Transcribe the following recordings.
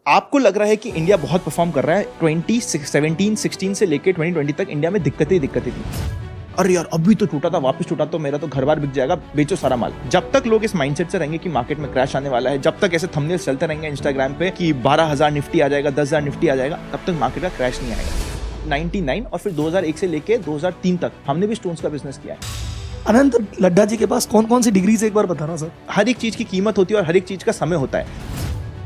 आपको लग रहा है कि इंडिया बहुत परफॉर्म कर रहा है, 2017-16 से लेके 2020 तक इंडिया में दिक्कतें थी। अरे यार अभी तो टूटा था, वापस टूटा तो मेरा तो घर बार बिक जाएगा, बेचो सारा माल। जब तक लोग इस माइंडसेट से रहेंगे कि मार्केट में क्रैश आने वाला है, जब तक ऐसे थंबनेल्स चलते रहेंगे इंस्टाग्राम पे कि 12,000 निफ्टी आ जाएगा, 10,000 निफ्टी आ जाएगा, तब तक मार्केट का क्रैश नहीं आएगा। 99 और फिर 2001 से लेके 2003 तक हमने भी स्टोन्स का बिजनेस किया है। अनंत लड्डा जी के पास कौन कौन सी डिग्री से एक बार बताना सर। हर एक चीज की कीमत होती है और हर एक चीज का समय होता है।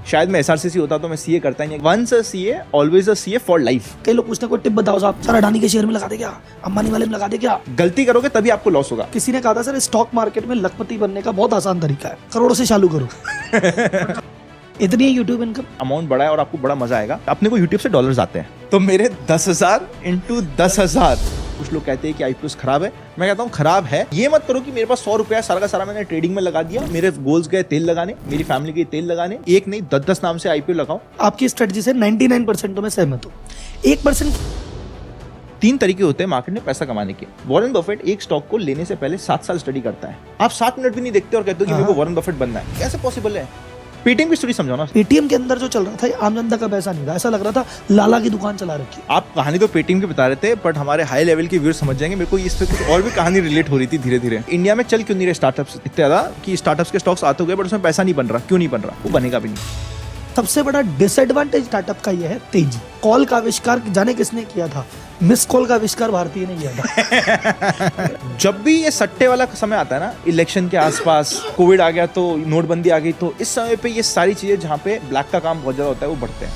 शायद मैं SRCC होता तो मैं CA करता ही नहीं। Once a CA always a CA for life. कई लोग पूछते हैं कोई टिप बताओ साहब, सर अडानी के शेयर में लगा दे क्या, अंबानी वाले में लगा दे क्या। गलती करोगे तभी आपको लॉस होगा। किसी ने कहा था सर स्टॉक मार्केट में लखपति बनने का बहुत आसान तरीका है, करोड़ों से चालू करो। इतनी है यूट्यूब इनकम। अमाउंट बड़ा है और आपको बड़ा मजा आएगा। अपने को यूट्यूब से डॉलर्स आते हैं, तो मेरे 10,000 इंटू 10,000। कुछ लोग कहते हैं कि IPOs खराब है, मैं कहता हूँ खराब है। ये मत करो कि मेरे पास 100 रुपया सारा का सारा मैंने ट्रेडिंग में लगा दिया, मेरे गोल्स गए तेल लगाने, मेरी फैमिली गई तेल लगाने। एक नहीं 10 नाम से IPO लगाओ। आपकी स्ट्रेटजी से 99% तो मैं सहमत हूँ। 1% 3 तरीके होते हैं मार्केट में पैसा कमाने के। वॉरेन बफेट एक स्टॉक को लेने से पहले 7 साल स्टडी करता है। आप 7 मिनट भी नहीं देखते और कहते हो कि मेरे को वॉरेन बफेट बनना है, कैसे पॉसिबल है? पेटीएम की स्टोरी समझो ना। पेटीएम के अंदर जो चल रहा था आम जनता का पैसा नहीं था, ऐसा लग रहा था लाला की दुकान चला रखी। आप कहानी तो पेटीएम की बता रहे थे, बट हमारे हाई लेवल के व्यूअर्स समझ जाएंगे। मेरे को इस पे कुछ और भी कहानी रिलेट हो रही थी धीरे धीरे। इंडिया में चल क्यों नहीं रहे स्टार्टअप्स इतने ज्यादा कि स्टार्टअप्स के स्टॉक्स आते हुए बट उसमें पैसा नहीं बन रहा। क्यों नहीं बन रहा? वो बनेगा भी नहीं। सबसे बड़ा डिसएडवांटेज स्टार्टअप का यह है तेजी। कॉल का आविष्कार जाने किसने किया था? मिस कॉल का आविष्कार भारतीय ने किया था। जब भी ये सट्टे वाला समय आता है ना, इलेक्शन के आसपास, कोविड आ गया तो नोटबंदी आ गई, तो इस समय पे ये सारी चीजें जहाँ पे ब्लैक का काम बहुत ज्यादा होता है वो बढ़ते हैं।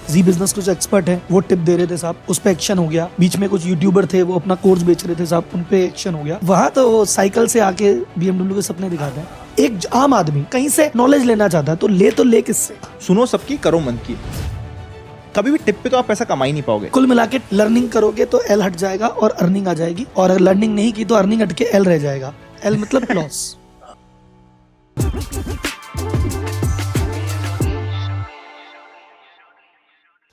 जी बिजनेस कुछ एक्सपर्ट है, वो टिप दे रहे थे साहब, उस पे एक्शन हो गया। बीच में कुछ यूट्यूबर थे, वो अपना कोर्स बेच रहे थे साहब, उन पे एक्शन हो गया। वहां तो साइकिल से आके BMW के सपने दिखाते हैं। एक आम आदमी कहीं से नॉलेज लेना चाहता है तो ले किससे? सुनो सबकी, करो मन की। कभी भी टिप पे तो आप पैसा कमा ही नहीं पाओगे। कुल मिला के लर्निंग करोगे तो L हट जाएगा और अर्निंग आ जाएगी, और अगर लर्निंग नहीं की तो अर्निंग हट के L रह जाएगा। L मतलब लॉस।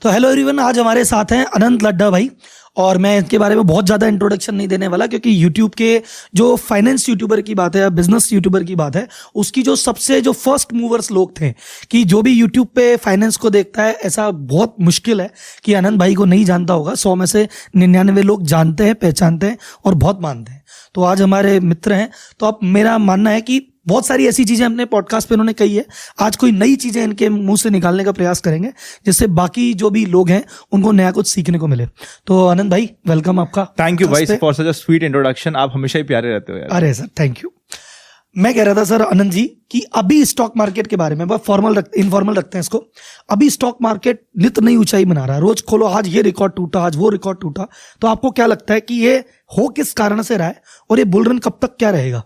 तो हेलो एवरीवन, आज हमारे साथ हैं अनंत लड्डा भाई, और मैं इनके बारे में बहुत ज़्यादा इंट्रोडक्शन नहीं देने वाला, क्योंकि यूट्यूब के जो फाइनेंस यूट्यूबर की बात है या बिजनेस यूट्यूबर की बात है, उसकी जो सबसे जो फर्स्ट मूवर्स लोग थे, कि जो भी यूट्यूब पे फाइनेंस को देखता है, ऐसा बहुत मुश्किल है कि अनंत भाई को नहीं जानता होगा। 100 में से 99 लोग जानते हैं, पहचानते हैं और बहुत मानते हैं। तो आज हमारे मित्र हैं, तो अब मेरा मानना है कि बहुत सारी ऐसी चीजें अपने पॉडकास्ट पे उन्होंने कही है, आज कोई नई चीजें इनके मुंह से निकालने का प्रयास करेंगे, जिससे बाकी जो भी लोग हैं उनको नया कुछ सीखने को मिले। तो आनंद भाई, वेलकम आपका। थैंक यू भाई for such a sweet introduction. आप हमेशा ही प्यारे रहते हो यार। अरे सर, थैंक यू। मैं कह रहा था सर आनंद जी कि अभी स्टॉक मार्केट के बारे में, इनफॉर्मल रखते हैं इसको। अभी स्टॉक मार्केट नित नई ऊंचाई बना रहा है, रोज खोलो आज ये रिकॉर्ड टूटा, आज वो रिकॉर्ड टूटा। तो आपको क्या लगता है कि ये हो किस कारण से रहा है, और ये बुल रन कब तक क्या रहेगा?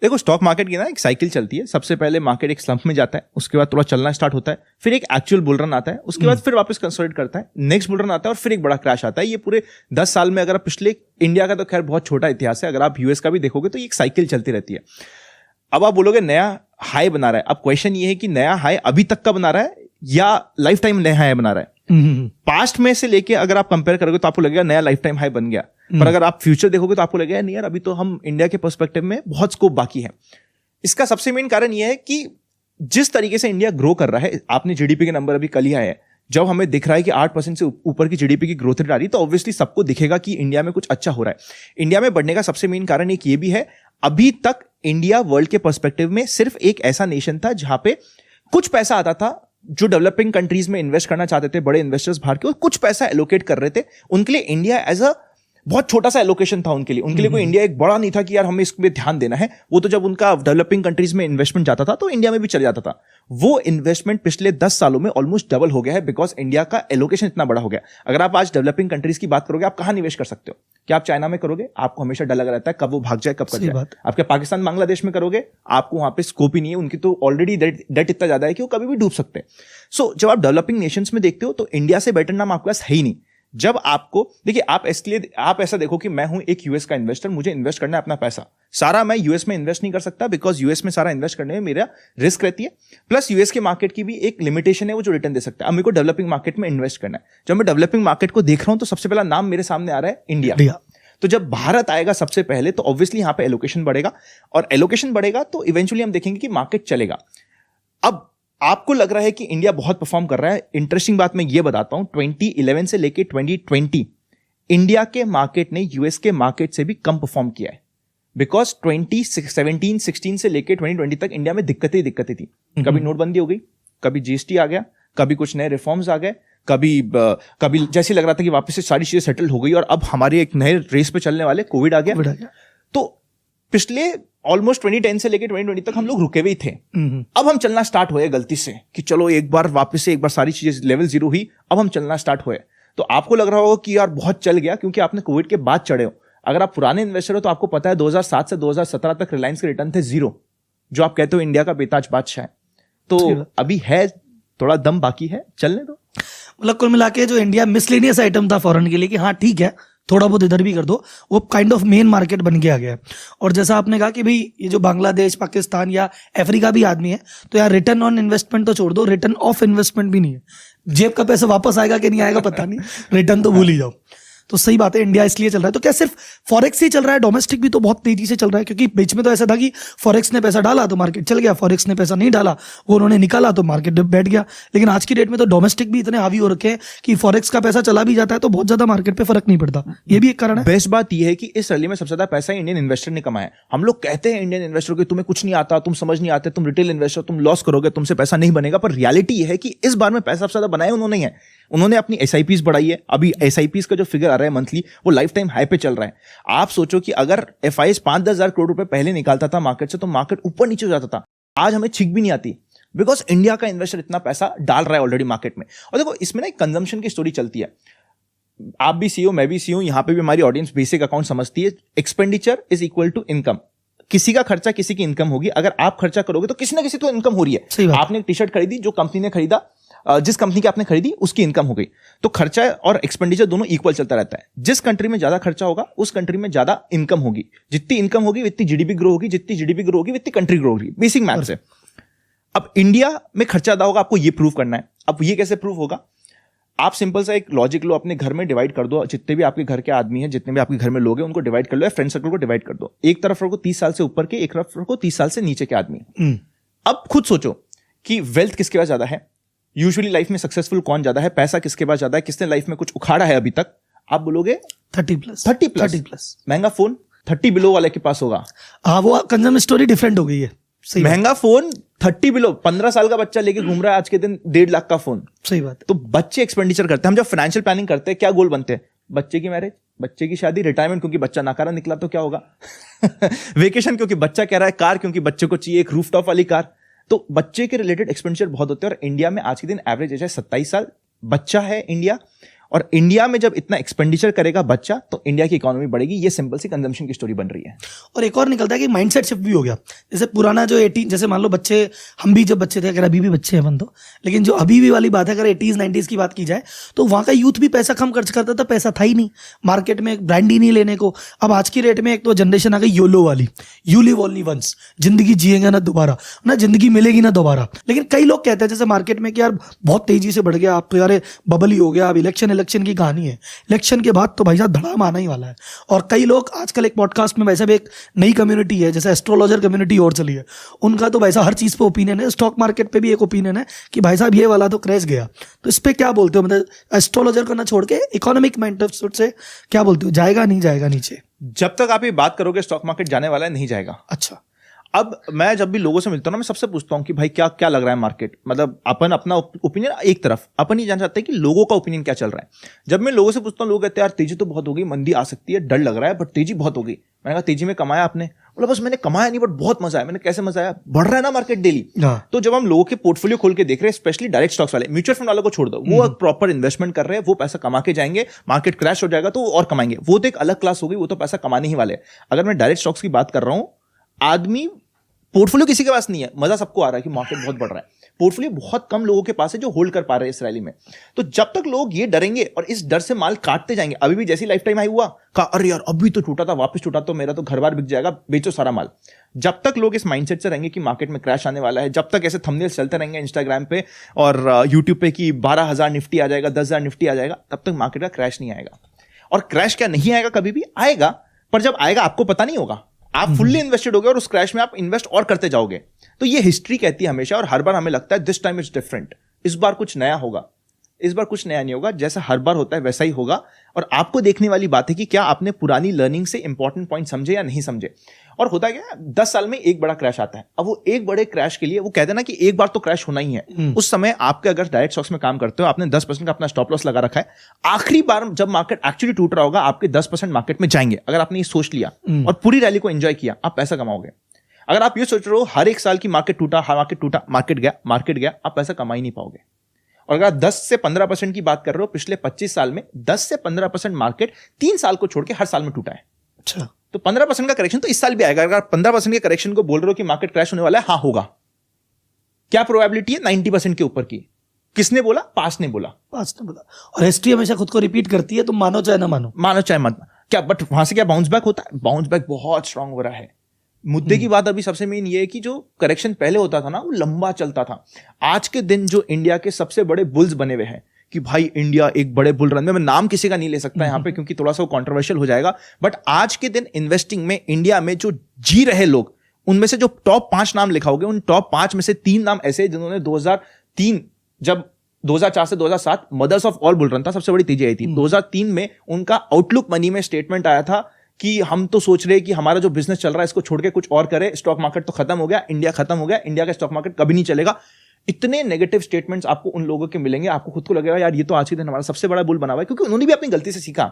देखो, स्टॉक मार्केट की ना एक साइकिल चलती है। सबसे पहले मार्केट एक स्लंप में जाता है, उसके बाद थोड़ा चलना स्टार्ट होता है, फिर एक एक्चुअल बुल रन आता है, उसके बाद फिर वापस कंसोलिडेट करता है, नेक्स्ट बुल रन आता है और फिर एक बड़ा क्रैश आता है। ये पूरे 10 साल में, अगर आप पिछले, इंडिया का तो खैर बहुत छोटा इतिहास है, अगर आप US का भी देखोगे तो ये एक साइकिल चलती रहती है। अब आप बोलोगे नया हाई बना रहा है। अब क्वेश्चन ये है कि नया हाई अभी तक का बना रहा है या लाइफ टाइम नया हाई बना रहा है? पास्ट में से लेके अगर आप कंपेयर करोगे तो आपको लगेगा नया लाइफ टाइम हाई बन गया, पर अगर आप फ्यूचर देखोगे तो आपको लगेगा नहीं यार, अभी तो हम इंडिया के पर्सपेक्टिव में बहुत स्कोप बाकी है। इसका सबसे मेन कारण यह है कि जिस तरीके से इंडिया ग्रो कर रहा है, आपने GDP के नंबर अभी कल ही आए हैं, जब हमें दिख रहा है कि 8% से ऊपर की GDP की ग्रोथ रेट आ रही है, तो ऑब्वियसली सबको दिखेगा कि इंडिया में कुछ अच्छा हो रहा है। इंडिया में बढ़ने का सबसे मेन कारण एक ये भी है, अभी तक इंडिया वर्ल्ड के पर्सपेक्टिव में सिर्फ एक ऐसा नेशन था जहां पे कुछ पैसा आता था, जो डेवलपिंग कंट्रीज में इन्वेस्ट करना चाहते थे, बड़े इन्वेस्टर्स बाहर के, और कुछ पैसा एलोकेट कर रहे थे उनके लिए। इंडिया एज अ बहुत छोटा सा एलोकेशन था उनके लिए कोई इंडिया एक बड़ा नहीं था कि यार हमें इस पे ध्यान देना है। वो तो जब उनका डेवलपिंग कंट्रीज में इन्वेस्टमेंट जाता था तो इंडिया में भी चले जाता था। वो इन्वेस्टमेंट पिछले 10 सालों में ऑलमोस्ट डबल हो गया है, बिकॉज इंडिया का एलोकेशन इतना बड़ा हो गया। अगर आप आज डेवलपिंग कंट्रीज की बात करोगे, आप कहां निवेश कर सकते हो? क्या आप चाइना में करोगे? आपको हमेशा डर लगा रहता है कब वो भाग जाए, कब कर जाए। आपके पाकिस्तान बांग्लादेश में करोगे, आपको वहां पे स्कोप ही नहीं है, उनकी तो ऑलरेडी डेट इतना ज्यादा है कि वो कभी भी डूब सकते हैं। सो जब आप डेवलपिंग नेशंस में देखते हो तो इंडिया से बेटर नाम आपके पास है ही नहीं। जब आपको देखिए, आप ऐसा देखो कि मैं हूं एक US का इन्वेस्टर, मुझे इन्वेस्ट करना है अपना पैसा सारा, मैं US में इन्वेस्ट नहीं कर सकता, बिकॉज US में सारा इन्वेस्ट करने में मेरा रिस्क रहती है, प्लस US के मार्केट की भी एक लिमिटेशन है, वो जो रिटर्न दे सकता है। अब मेरे को डेवलपिंग मार्केट में इन्वेस्ट करना है। जब मैं डेवलपिंग मार्केट को देख रहा हूं तो सबसे पहला नाम मेरे सामने आ रहा है इंडिया। तो जब भारत आएगा सबसे पहले, तो ऑब्वियसली यहां पे एलोकेशन बढ़ेगा, और एलोकेशन बढ़ेगा तो इवेंचुअली हम देखेंगे कि मार्केट चलेगा। अब आपको लग रहा है कि इंडिया बहुत परफॉर्म कर रहा है। इंटरेस्टिंग बात मैं ये बताता हूं, 2011 से लेके 2020 इंडिया के मार्केट ने यूएस के मार्केट से भी कम परफॉर्म किया है। बिकॉज 2017-16 से लेके 2020 तक इंडिया में दिक्कतें थी। कभी नोटबंदी हो गई, कभी जीएसटी आ गया, कभी कुछ नए रिफॉर्म्स आ गए, कभी जैसे लग रहा था कि वापस से सारी चीजें सेटल हो गई और अब हमारे एक नए रेस पे चलने वाले, कोविड आ गया। तो पिछले ऑलमोस्ट 2010 से लेकर 2020 तक हम लोग रुके हुए थे। अब हम चलना स्टार्ट हुए गलती से कि चलो एक बार वापस से एक बार सारी चीजें लेवल 0 हुई, अब हम चलना स्टार्ट हुए। तो आपको लग रहा होगा कि यार बहुत चल गया क्योंकि आपने कोविड के बाद चढ़े हो। अगर आप पुराने इन्वेस्टर हो तो आपको पता है 2007 से 2017 तक रिलायंस के रिटर्न थे 0, जो आप कहते हो इंडिया का बेताज बादशाह है। तो अभी है थोड़ा दम बाकी है, चलने दो। मतलब कुल मिला के जो इंडिया मिसलेनियस आइटम था फॉरेन के लिए कि हाँ ठीक है थोड़ा बहुत इधर भी कर दो, वो काइंड ऑफ मेन मार्केट बन के आ गया है। और जैसा आपने कहा कि भाई ये जो बांग्लादेश, पाकिस्तान या अफ्रीका भी आदमी है, तो यार रिटर्न ऑन इन्वेस्टमेंट तो छोड़ दो, रिटर्न ऑफ इन्वेस्टमेंट भी नहीं है। जेब का पैसा वापस आएगा कि नहीं आएगा पता नहीं, रिटर्न तो भूल ही जाओ। तो सही बात है, इंडिया इसलिए चल रहा है। तो क्या सिर्फ फॉरेक्स ही चल रहा है? डोमेस्टिक भी तो बहुत तेजी से चल रहा है, क्योंकि बीच में तो ऐसा था कि फॉरेक्स ने पैसा डाला तो मार्केट चल गया, फॉरेक्स ने पैसा नहीं डाला वो उन्होंने निकाला तो मार्केट बैठ गया। लेकिन आज की डेट में तो डोमेस्टिक भी इतने हावी हो रखे हैं कि फॉरेक्स का पैसा चला भी जाता है तो बहुत ज्यादा मार्केट पे फर्क नहीं पड़ता। ये भी एक कारण है। बेस्ट बात यह है कि इस रैली में सबसे ज्यादा पैसा इंडियन इन्वेस्टर ने कमाया। हम लोग कहते हैं इंडियन इन्वेस्टर को तुम्हें कुछ नहीं आता, तुम समझ नहीं आते, तुम रिटेल इन्वेस्टर, तुम लॉस करोगे, तुमसे पैसा नहीं बनेगा। पर रियलिटी यह है कि इस बार में पैसा सबसे ज्यादा बनाया उन्होंने है। उन्होंने अपनी एसआईपीज बढ़ाई है। अभी एसआईपीज का जो फिगर आ रहा है मंथली, वो लाइफ टाइम हाई पे चल रहा है। आप सोचो कि अगर एफआईएस 5-10 हजार करोड़ रुपए पहले निकालता था मार्केट से, तो मार्केट ऊपर नीचे हो जाता था। आज हमें छिक भी नहीं आती, बिकॉज इंडिया का इन्वेस्टर इतना पैसा डाल रहा है ऑलरेडी मार्केट में। और देखो इसमें ना एक कंजम्पशन की स्टोरी चलती है। आप भी सीओ, मैं भी सीओ, यहां पे भी हमारी ऑडियंस बेसिक अकाउंट समझती है। Expenditure is equal to income. किसी का खर्चा किसी की इनकम होगी। अगर आप खर्चा करोगे तो किसी ना किसी तो इनकम हो रही है। आपने एक टी शर्ट खरीदी, जो कंपनी ने खरीदा, जिस कंपनी की आपने खरीदी उसकी इनकम हो गई। तो खर्चा और एक्सपेंडिचर दोनों इक्वल चलता रहता है। जिस कंट्री में ज्यादा खर्चा होगा उस कंट्री में ज्यादा इनकम होगी। जितनी इनकम होगी उतनी जीडीपी ग्रो होगी, जितनी जीडीपी ग्रो होगी उतनी कंट्री ग्रो होगी। बेसिक मैथ्स है। अब इंडिया में खर्चा ज्यादा होगा, आपको ये प्रूव करना है। अब ये कैसे प्रूव होगा? आप सिंपल सा एक लॉजिक लो, अपने घर में डिवाइड कर दो। जितने भी आपके घर के आदमी हैं, जितने भी आपके घर में लोग हैं, उनको डिवाइड कर लो, या फ्रेंड सर्कल को डिवाइड कर दो। एक तरफ रखो 30 साल से ऊपर के, एक तरफ रखो 30 साल से नीचे के आदमी। अब खुद सोचो कि वेल्थ किसके पास ज्यादा है, यूजुअली लाइफ में सक्सेसफुल कौन ज्यादा है, पैसा किसके पास ज्यादा है, किसने लाइफ में कुछ उखाड़ा है अभी तक? आप बोलोगे 30+। महंगा फोन 30 बिलो वाले के पास होगा। हाँ, वो कंज्यूमर स्टोरी डिफरेंट हो गई है। महंगा फोन 30 बिलो, 15 साल का बच्चा लेके घूम रहा है आज के दिन 1.5 लाख का फोन। सही बात है। तो बच्चे एक्सपेंडिचर करते हैं। हम जब फाइनेंशियल प्लानिंग करते हैं, क्या गोल बनते हैं? बच्चे की मैरिज, बच्चे की शादी, रिटायरमेंट क्योंकि बच्चा नाकारा निकला तो क्या होगा, वेकेशन क्योंकि बच्चा कह रहा है, कार क्योंकि बच्चे को चाहिए एक रूफटॉप वाली कार। तो बच्चे के रिलेटेड एक्सपेंडिचर बहुत होते हैं। और इंडिया में आज के दिन एवरेज एज है 27 साल, बच्चा है इंडिया। और इंडिया में जब इतना एक्सपेंडिचर करेगा बच्चा, तो इंडिया की इकोनॉमी बढ़ेगी। ये सिंपल सी कंजम्पशन की स्टोरी बन रही है। और एक और निकलता है कि माइंडसेट शिफ्ट भी हो गया। जैसे पुराना जो 80, जैसे मान लो बच्चे, हम भी जब बच्चे थे, अगर अभी भी बच्चे हैं अपन तो, लेकिन जो अभी भी वाली बात है, अगर 80s 90s की बात की जाए तो वहाँ का यूथ भी पैसा कम खर्च करता था। पैसा था ही नहीं मार्केट में, एक ब्रांड ही नहीं लेने को। अब आज की रेट में एक तो जनरेशन आ गई योलो वाली, यू लिव ओनली वंस, जिंदगी जिएगा ना दोबारा, ना जिंदगी मिलेगी ना दोबारा। लेकिन कई लोग कहते हैं जैसे मार्केट में कि यार बहुत तेजी से बढ़ गया, आप तो यार बबल ही हो गया, अब इलेक्शन की कहानी है, इलेक्शन के बाद तो भाई साहब धड़ाम आना ही वाला है। और कई लोग आजकल एक पॉडकास्ट में, वैसे भी एक नई कम्युनिटी है जैसे एस्ट्रोलॉजर कम्युनिटी और चली है, उनका तो वैसा हर चीज पे ओपिनियन है। स्टॉक मार्केट पे भी एक ओपिनियन है कि भाई साहब ये वाला तो क्रैश गया। तो इस पे क्या बोलते हो? मतलब एस्ट्रोलॉजर को ना छोड़ के इकोनॉमिक माइंडसेट से क्या बोलते हो, जाएगा नहीं जाएगा नीचे? जब तक आप ये बात करोगे स्टॉक मार्केट जाने वाला है, नहीं जाएगा। अच्छा, अब मैं जब भी लोगों से मिलता हूं ना, मैं सबसे पूछता हूं कि भाई क्या क्या लग रहा है मार्केट। मतलब अपन अपना ओपिनियन एक तरफ, अपन ही जान चाहते हैं कि लोगों का ओपिनियन क्या चल रहा है। जब मैं लोगों से पूछता हूं, लोग कहते हैं यार तेजी तो बहुत हो गई, मंदी आ सकती है, डर लग रहा है, बट तेजी बहुत हो गई। मैंने कहा तेजी में कमाया आपने? बोला बस मैंने कमाया नहीं, बट बहुत मजा आया। मैंने कैसे मजा आया? बढ़ रहा है ना मार्केट डेली। तो जब हम लोगों के पोर्टफोलियो खोल के देख रहे हैं, स्पेशली डायरेक्ट स्टॉक्स वाले, म्यूचुअल फंड वालों को छोड़ दो, वो प्रॉपर इन्वेस्टमेंट कर रहे हैं, वो पैसा कमा के जाएंगे, मार्केट क्रैश हो जाएगा तो और कमाएंगे। वो तो एक अलग क्लास हो गई, वो तो पैसा कमाने ही वाले। अगर मैं डायरेक्ट स्टॉक्स की बात कर रहा हूं, आदमी पोर्टफोलियो किसी के पास नहीं है, मजा सबको आ रहा है कि मार्केट बहुत बढ़ रहा है। पोर्टफोलियो बहुत कम लोगों के पास है जो होल्ड कर पा रहे हैं इस रैली में। तो जब तक लोग ये डरेंगे और इस डर से माल काटते जाएंगे, अभी भी जैसी लाइफ टाइम हाई हुआ, कहा अरे यार अभी तो टूटा था, वापस टूटा तो मेरा तो घर बार बिक जाएगा, बेचो सारा माल। जब तक लोग इस माइंडसेट से रहेंगे कि मार्केट में क्रैश आने वाला है, जब तक ऐसे थंबनेल्स चलते रहेंगे इंस्टाग्राम पे और यूट्यूब पे कि 12,000 निफ्टी आ जाएगा, 10,000 निफ्टी आ जाएगा, तब तक मार्केट का क्रैश नहीं आएगा। और क्रैश क्या नहीं आएगा, कभी भी आएगा, पर जब आएगा आपको पता नहीं होगा, आप फुल्ली इन्वेस्टेड हो गए और उस क्रैश में आप इन्वेस्ट और करते जाओगे। तो ये हिस्ट्री कहती है हमेशा, और हर बार हमें लगता है दिस टाइम इज डिफरेंट, इस बार कुछ नया होगा। इस बार कुछ नया नहीं होगा, जैसा हर बार होता है वैसा ही होगा। और आपको देखने वाली बात है कि क्या आपने पुरानी लर्निंग से इंपॉर्टेंट पॉइंट समझे या नहीं समझे। और होता क्या है, 10 साल में एक बड़ा क्रैश आता है। अब वो एक बड़े क्रैश के लिए वो कहते हैं ना कि एक बार तो क्रैश होना ही है। उस समय आपके अगर डायरेक्ट स्टॉक्स में काम करते हो, आपने 10% का अपना स्टॉप लॉस लगा रखा है, आखिरी बार जब मार्केट एक्चुअली टूट रहा होगा आपके 10% मार्केट में जाएंगे। अगर आपने ये सोच लिया और पूरी रैली को एंजॉय किया, आप पैसा कमाओगे। अगर आप ये सोच रहे हो हर एक साल की मार्केट टूटा, मार्केट गया, आप पैसा कमा ही नहीं पाओगे। और अगर आप 10 से 15% की बात कर रहे हो, पिछले 25 साल में 10 से 15% मार्केट 3 साल को छोड़ के हर साल में टूटा है। अच्छा, तो 15% का करेक्शन तो इस साल भी आएगा। अगर आप 15% के करेक्शन को बोल रहे हो कि मार्केट क्रैश होने वाला है, हाँ होगा। क्या प्रोबेबिलिटी है? 90% के ऊपर की। किसने बोला? पास्ट ने बोला। और हिस्ट्री हमेशा खुद को रिपीट करती है, तुम मानो चाहे ना मानो। मानो चाहे मत। क्या बट वहां से क्या बाउंस बैक होता है? बाउंस बैक बहुत स्ट्रांग हो रहा है। मुद्दे की बात अभी सबसे मेन ये है कि जो करेक्शन पहले होता था ना, वो लंबा चलता था। आज के दिन जो इंडिया के सबसे बड़े बुल्स बने हुए हैं कि भाई इंडिया एक बड़े बुल रन में, मैं नाम किसी का नहीं ले सकता यहाँ पे क्योंकि थोड़ा सा कंट्रोवर्शियल हो जाएगा, बट आज के दिन इन्वेस्टिंग में इंडिया में जो जी रहे लोग, उनमें से जो टॉप 5 नाम लिखा होगा, उन टॉप 5 में से 3 नाम ऐसे जिन्होंने 2003 जब 2004 से 2007 mothers of all bull run था, सबसे बड़ी तेजी आई थी। 2003 में उनका आउटलुक मनी में स्टेटमेंट आया था कि हम तो सोच रहे हैं कि हमारा जो बिजनेस चल रहा है इसको छोड़ के कुछ और करे, स्टॉक मार्केट तो खत्म हो गया, इंडिया खत्म हो गया, इंडिया का स्टॉक मार्केट कभी नहीं चलेगा। इतने नेगेटिव स्टेटमेंट्स आपको उन लोगों के मिलेंगे, आपको खुद को लगेगा यार ये तो आज के दिन हमारा सबसे बड़ा बुल बना हुआ है, क्योंकि उन्होंने भी अपनी गलती से सीखा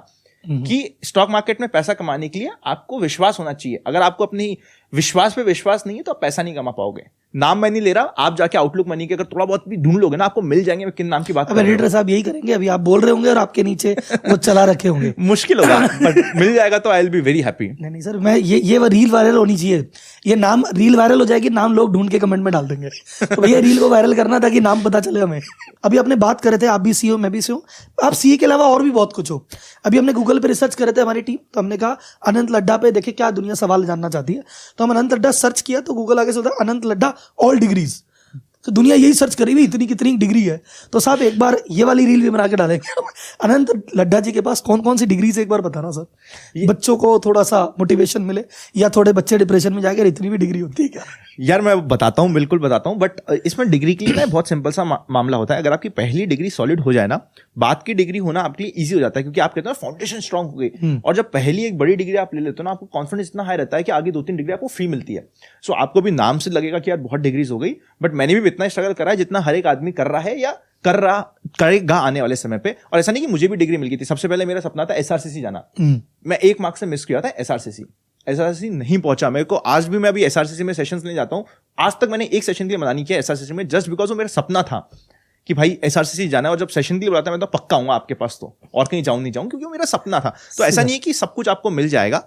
कि स्टॉक मार्केट में पैसा कमाने के लिए आपको विश्वास होना चाहिए। अगर आपको अपनी विश्वास पे विश्वास नहीं है तो आप पैसा नहीं कमा पाओगे। नाम मैं नहीं ले रहा, आप जाके आउटलुक मनी के अगर थोड़ा बहुत भी ढूंढ लोगे ना, आपको मिल जाएंगे। मैं किन नाम की बात कर रहा हूं। एडिटर साहब यही करेंगे, अभी आप बोल रहे होंगे और आपके नीचे वो चला रखे होंगे। मुश्किल होगा बट मिल जाएगा तो I will be very happy. नहीं सर, मैं ये रील वायरल होनी चाहिए। ये नाम रील वायरल हो जाएगी, नाम लोग ढूंढ के कमेंट में डाल देंगे। तो भैया रील को वायरल करना था कि नाम पता चले हमें। अभी आपने बात कर रहे थे, आप भी सीईओ, मैं भी सीईओ, आप सीए के अलावा और भी बहुत कुछ हो। अभी हमने गूगल पे रिसर्च कर रहे थे हमारी टीम, तो हमने कहा अनंत लड्डा पे देखे क्या दुनिया सवाल जानना चाहती है, तो हम अनंत लड्डा सर्च किया तो गूगल आगे से होता है अनंत लड्डा ऑल डिग्रीज। तो दुनिया यही सर्च करी हुई इतनी कितनी डिग्री है। तो साहब एक बार ये वाली रील भी बना के डालेंगे। अनंत लड्डा जी के पास कौन कौन सी डिग्री से एक बार बताना सर, बच्चों को थोड़ा सा मोटिवेशन मिले, या थोड़े बच्चे डिप्रेशन में जाकर इतनी भी डिग्री होती है क्या? यार मैं बताता हूँ, बिल्कुल बताता हूँ, बट इसमें डिग्री के लिए ना बहुत सिंपल सा मामला होता है। अगर आपकी पहली डिग्री सॉलिड हो जाए ना, बाद की डिग्री होना आपके लिए इजी हो जाता है, क्योंकि आप कहते हैं फाउंडेशन स्ट्रांग हो गई। और जब पहली एक बड़ी डिग्री आप ले लेते हो ना, आपको कॉन्फिडेंस इतना हाई रहता है कि आगे 2-3 डिग्री आपको फ्री मिलती है। सो आपको भी नाम से लगेगा कि यार बहुत डिग्रीज हो गई, बट मैंने भी इतना स्ट्रगल करा है जितना हर एक आदमी कर रहा है या करेगा आने वाले समय पे। और ऐसा नहीं कि मुझे भी डिग्री मिल गई थी। सबसे पहले मेरा सपना था एसआरसीसी जाना। मैं 1 मार्क्स से मिस किया था एसआरसीसी नहीं पहुंचा मेरे को। आज भी मैं अभी एसआरसीसी में सेशंस नहीं जाता हूं। आज तक मैंने एक सेशन के लिए मना नहीं किया एसआरसीसी में, जस्ट बिकॉज वो मेरा सपना था कि भाई एसआरसीसी जाना है। और जब सेशन के लिए बुलाता है मैं तो पक्का आऊंगा आपके पास, तो और कहीं जाऊं नहीं जाऊं, क्योंकि वो मेरा सपना था। तो ऐसा नहीं है कि सब कुछ आपको मिल जाएगा,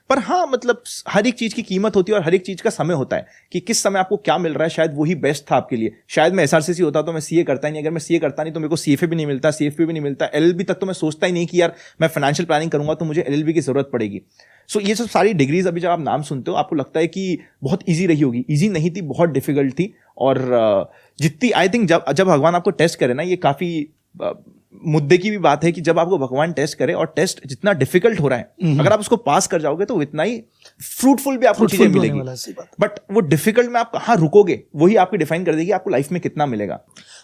पर हाँ मतलब हर एक चीज की कीमत होती है और हर एक चीज का समय होता है कि किस समय आपको क्या मिल रहा है। शायद वही बेस्ट था आपके लिए। शायद मैं एसआरसीसी होता तो मैं सीए करता ही नहीं। अगर मैं सीए करता नहीं तो मेरे को सीएफए भी नहीं मिलता, सीएफपी भी नहीं मिलता, एलएलबी तक तो मैं सोचता ही नहीं कि यार मैं फाइनेंशियल प्लानिंग करूंगा तो मुझे एलएलबी की जरूरत पड़ेगी। सो ये सब सारी डिग्रीज अभी जब आप नाम सुनते हो आपको लगता है कि बहुत ईजी रही होगी। ईजी नहीं थी, बहुत डिफिकल्ट थी। और जितनी आई थिंक जब भगवान आपको टेस्ट करे ना, ये काफी मुद्दे की भी बात है कि जब आपको भगवान टेस्ट करे और टेस्ट जितना डिफिकल्ट हो रहा है, अगर आप उसको पास कर जाओगे तो इतना ही फ्रूटफुल भी आपको चीजें मिलेगी। बट वो डिफिकल्ट में आप कहाँ रुकोगे वही आपको डिफाइन कर देगी आपको लाइफ में कितना मिलेगा।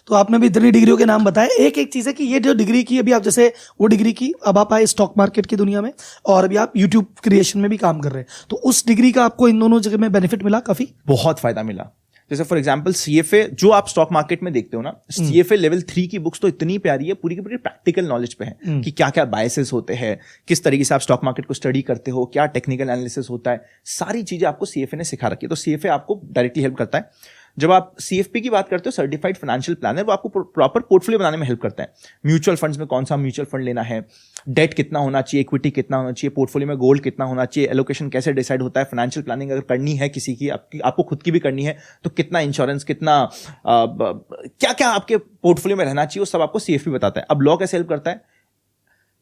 तो आपने भी इतनी डिग्रियों के नाम बताए। एक चीज है कि ये जो डिग्री की अभी आप, जैसे वो डिग्री की, अब आप आए स्टॉक मार्केट की दुनिया में और अभी आप यूट्यूब क्रिएशन में भी काम कर रहे हैं, तो उस डिग्री का आपको इन दोनों जगह में बेनिफिट मिला? काफी बहुत फायदा मिला। जैसे फॉर एग्जांपल सीएफए जो आप स्टॉक मार्केट में देखते हो ना, सीएफए लेवल 3 की बुक्स तो इतनी प्यारी है, पूरी की पूरी प्रैक्टिकल नॉलेज पे है कि क्या क्या बायसेस होते हैं, किस तरीके से आप स्टॉक मार्केट को स्टडी करते हो, क्या टेक्निकल एनालिसिस होता है, सारी चीजें आपको सीएफए ने सिखा रखी है। तो सीएफए आपको डायरेक्टली हेल्प करता है। जब आप सीएफपी की बात करते हो, सर्टिफाइड फाइनेंशियल प्लानर, वो आपको प्रॉपर पोर्टफोलियो बनाने में हेल्प करता है। म्यूचुअल फंड्स में कौन सा म्यूचुअल फंड लेना है, डेट कितना होना चाहिए, इक्विटी कितना होना चाहिए, पोर्टफोलियो में गोल्ड कितना होना चाहिए, एलोकेशन कैसे डिसाइड होता है, फाइनेंशियल प्लानिंग अगर करनी है किसी की, आपको खुद की भी करनी है तो कितना इंश्योरेंस, कितना क्या क्या आपके पोर्टफोलियो में रहना चाहिए, वो सब आपको सीएफपी बताता है। अब लॉ कैसे हेल्प करता है?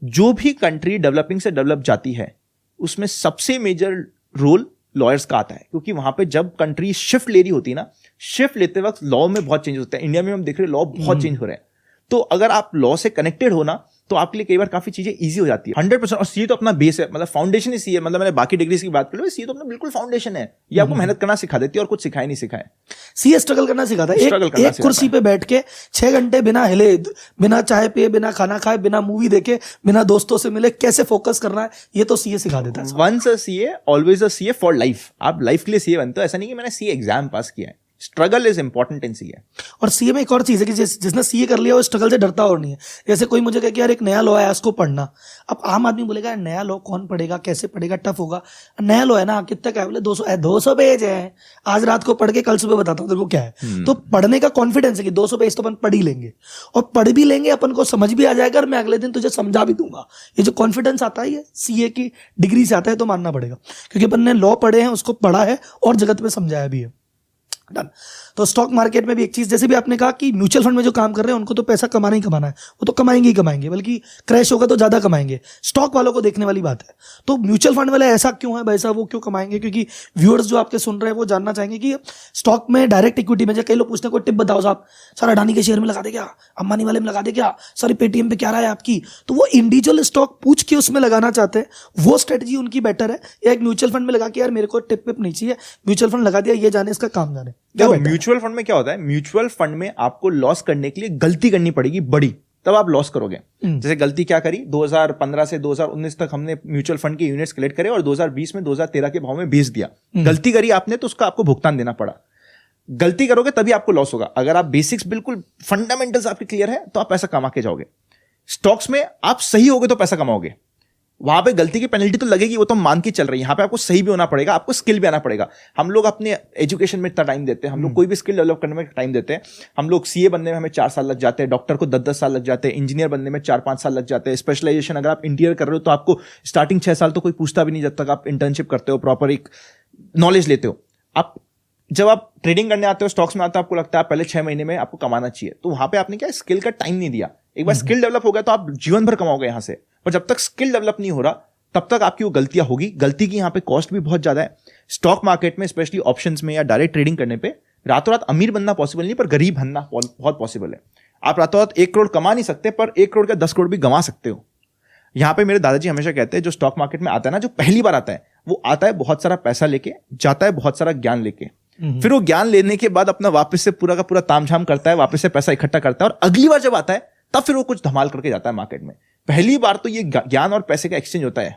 जो भी कंट्री डेवलपिंग से डेवलप जाती है उसमें सबसे मेजर रोल लॉयर्स का आता है, क्योंकि वहां पे जब कंट्री शिफ्ट ले रही होती है ना, शिफ्ट लेते वक्त लॉ में बहुत चेंज होता है। इंडिया में हम देख रहे हैं लॉ बहुत चेंज हो रहे हैं। तो अगर आप लॉ से कनेक्टेड हो ना, तो आपके लिए कई बार काफी चीजें इजी हो जाती है 100%। और सीए तो अपना बेस है, मतलब फाउंडेशन ही सीए, मतलब मैंने बाकी डिग्रीज की बात कर ली, सीए तो अपना बिल्कुल फाउंडेशन है। ये आपको मेहनत करना सिखा देती है और कुछ सिखाए नहीं सिखाए। सीए स्ट्रगल करना सिखाता है। एक कुर्सी पे बैठ के 6 घंटे बिना हिले, बिना चाय पिए, बिना खाना खाए, बिना मूवी देखे, बिना दोस्तों से मिले कैसे फोकस करना है, ये तो सीए सिखा देता है। Once a CA always a CA for life. आप लाइफ के लिए सीए बनते हो, ऐसा नहीं कि मैंने सीए एग्जाम पास किया है। Struggle is important in CA. और सीए में एक और चीज है कि जिसने सीए कर लिया वो स्ट्रगल से डरता और नहीं है। जैसे कोई मुझे कहे कि यार एक नया लॉ है उसको पढ़ना, अब आम आदमी बोलेगा यार नया लॉ कौन पढ़ेगा, कैसे पढ़ेगा, टफ होगा। नया लॉ है ना, कितना क्या, बोले 200 पेज है, आज रात को पढ़ के कल सुबह बताता हूँ तेरे को क्या है। तो पढ़ने का कॉन्फिडेंस है कि 200 पेज तो अपन पढ़ ही लेंगे, और पढ़ भी लेंगे, अपन को समझ भी आ जाएगा, और मैं अगले दिन तुझे समझा भी दूंगा। ये जो कॉन्फिडेंस आता है ये सीए की डिग्री से आता है, तो मानना पड़ेगा, क्योंकि अपन ने लॉ पढ़े हैं, उसको पढ़ा है और जगत में समझाया भी है। डन। तो स्टॉक मार्केट में भी एक चीज, जैसे भी आपने कहा कि म्यूचुअल फंड में जो काम कर रहे हैं उनको तो पैसा कमाना ही कमाना है, वो तो कमाएंगे ही कमाएंगे, बल्कि क्रैश होगा तो ज्यादा कमाएंगे। स्टॉक वालों को देखने वाली बात है। तो म्यूचुअल फंड वाले ऐसा क्यों है भाई साहब, वो क्यों कमाएंगे? क्योंकि व्यूअर्स जो आपके सुन रहे हैं वो जानना चाहेंगे कि स्टॉक में डायरेक्ट इक्विटी में, कई लोग पूछते हैं कोई टिप बताओ साहब, सर अडानी के शेयर में लगा दे क्या, अंबानी वाले में लगा दे क्या, सर पेटीएम पे क्या रहा है आपकी? तो वो इंडिविजुअल स्टॉक पूछ के उसमें लगाना चाहते हैं, वो स्ट्रेटजी उनकी बेटर है, या एक म्यूचुअल फंड में लगा के यार मेरे को टिप विप नहीं चाहिए, म्यूचुअल फंड लगा दिया, ये जाने इसका काम जाने। म्यूचुअल फंड में क्या होता है, म्यूचुअल फंड में आपको लॉस करने के लिए गलती करनी पड़ेगी बड़ी, तब आप लॉस करोगे। जैसे गलती क्या करी, 2015 से 2019 तक हमने म्यूचुअल फंड के यूनिट्स कलेक्ट करे और 2020 में 2013 के भाव में बेच दिया। गलती करी आपने तो उसका आपको भुगतान देना पड़ा। गलती करोगे तभी आपको लॉस होगा। अगर आप बेसिक्स बिल्कुल फंडामेंटल्स आपके क्लियर है तो आप पैसा कमा के जाओगे। स्टॉक्स में आप सही होगे तो पैसा कमाओगे, वहां पे गलती की पेनल्टी तो लगेगी, वो तो मान के चल रही है। यहाँ पे आपको सही भी होना पड़ेगा, आपको स्किल भी आना पड़ेगा। हम लोग अपने एजुकेशन में इतना टाइम देते हैं, हम लोग कोई भी स्किल डेवलप करने में टाइम देते हैं। हम लोग सीए बनने में हमें 4 साल लग जाते हैं, डॉक्टर को 10-10 साल लग जाते हैं, इंजीनियर बनने में 4-5 साल लग जाते हैं। स्पेशलाइजेशन अगर आप इंटीरियर कर रहे हो तो आपको स्टार्टिंग 6 साल तो कोई पूछता भी नहीं, जब तक आप इंटर्नशिप करते हो, प्रॉपर एक नॉलेज लेते हो। आप जब आप ट्रेडिंग करने आते हो, स्टॉक्स में आते हो, आपको लगता है पहले 6 महीने में आपको कमाना चाहिए, तो वहां पे आपने क्या स्किल का टाइम नहीं दिया। एक बार स्किल डेवलप हो गया तो आप जीवन भर कमाओगे यहां से, पर जब तक स्किल डेवलप नहीं हो रहा तब तक आपकी वो गलतियां होगी। गलती की यहां पे कॉस्ट भी बहुत ज्यादा है। स्टॉक मार्केट में स्पेशली ऑप्शंस में या डायरेक्ट ट्रेडिंग करने पे रातों रात अमीर बनना पॉसिबल नहीं, पर गरीब बनना बहुत पॉसिबल है। आप रातों रात 1 करोड़ कमा नहीं सकते, पर 1 करोड़ का 10 करोड़ भी गंवा सकते हो। यहां पे मेरे दादाजी हमेशा कहते हैं, जो स्टॉक मार्केट में आता है ना, जो पहली बार आता है, वो आता है बहुत सारा पैसा लेके, जाता है बहुत सारा ज्ञान लेके, फिर वो ज्ञान लेने के बाद अपना वापस से पूरा का पूरा तामझाम करता है, वापस से पैसा इकट्ठा करता है, और अगली बार जब आता है तब फिर वो कुछ धमाल करके जाता है मार्केट में। पहली बार तो ये ज्ञान और पैसे का एक्सचेंज होता है।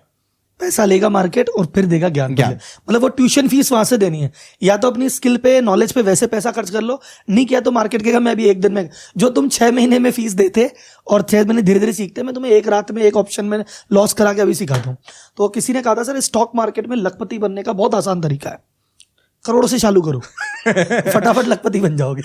पैसा लेगा मार्केट और फिर देगा ज्ञान। मतलब वो ट्यूशन फीस वहां से देनी है, या तो अपनी स्किल पे, नॉलेज पे वैसे पैसा खर्च कर लो, नहीं किया तो मार्केट कहेगा मैं अभी 1 दिन में, जो तुम 6 महीने में फीस देते और 6 महीने धीरे धीरे सीखते, मैं तुम्हें 1 रात में 1 ऑप्शन में लॉस करा के अभी सिखाता हूं। तो किसी ने कहा था सर स्टॉक मार्केट में लखपति बनने का बहुत आसान तरीका है, करोड़ों से चालू करो फटाफट लखपति बन जाओगे।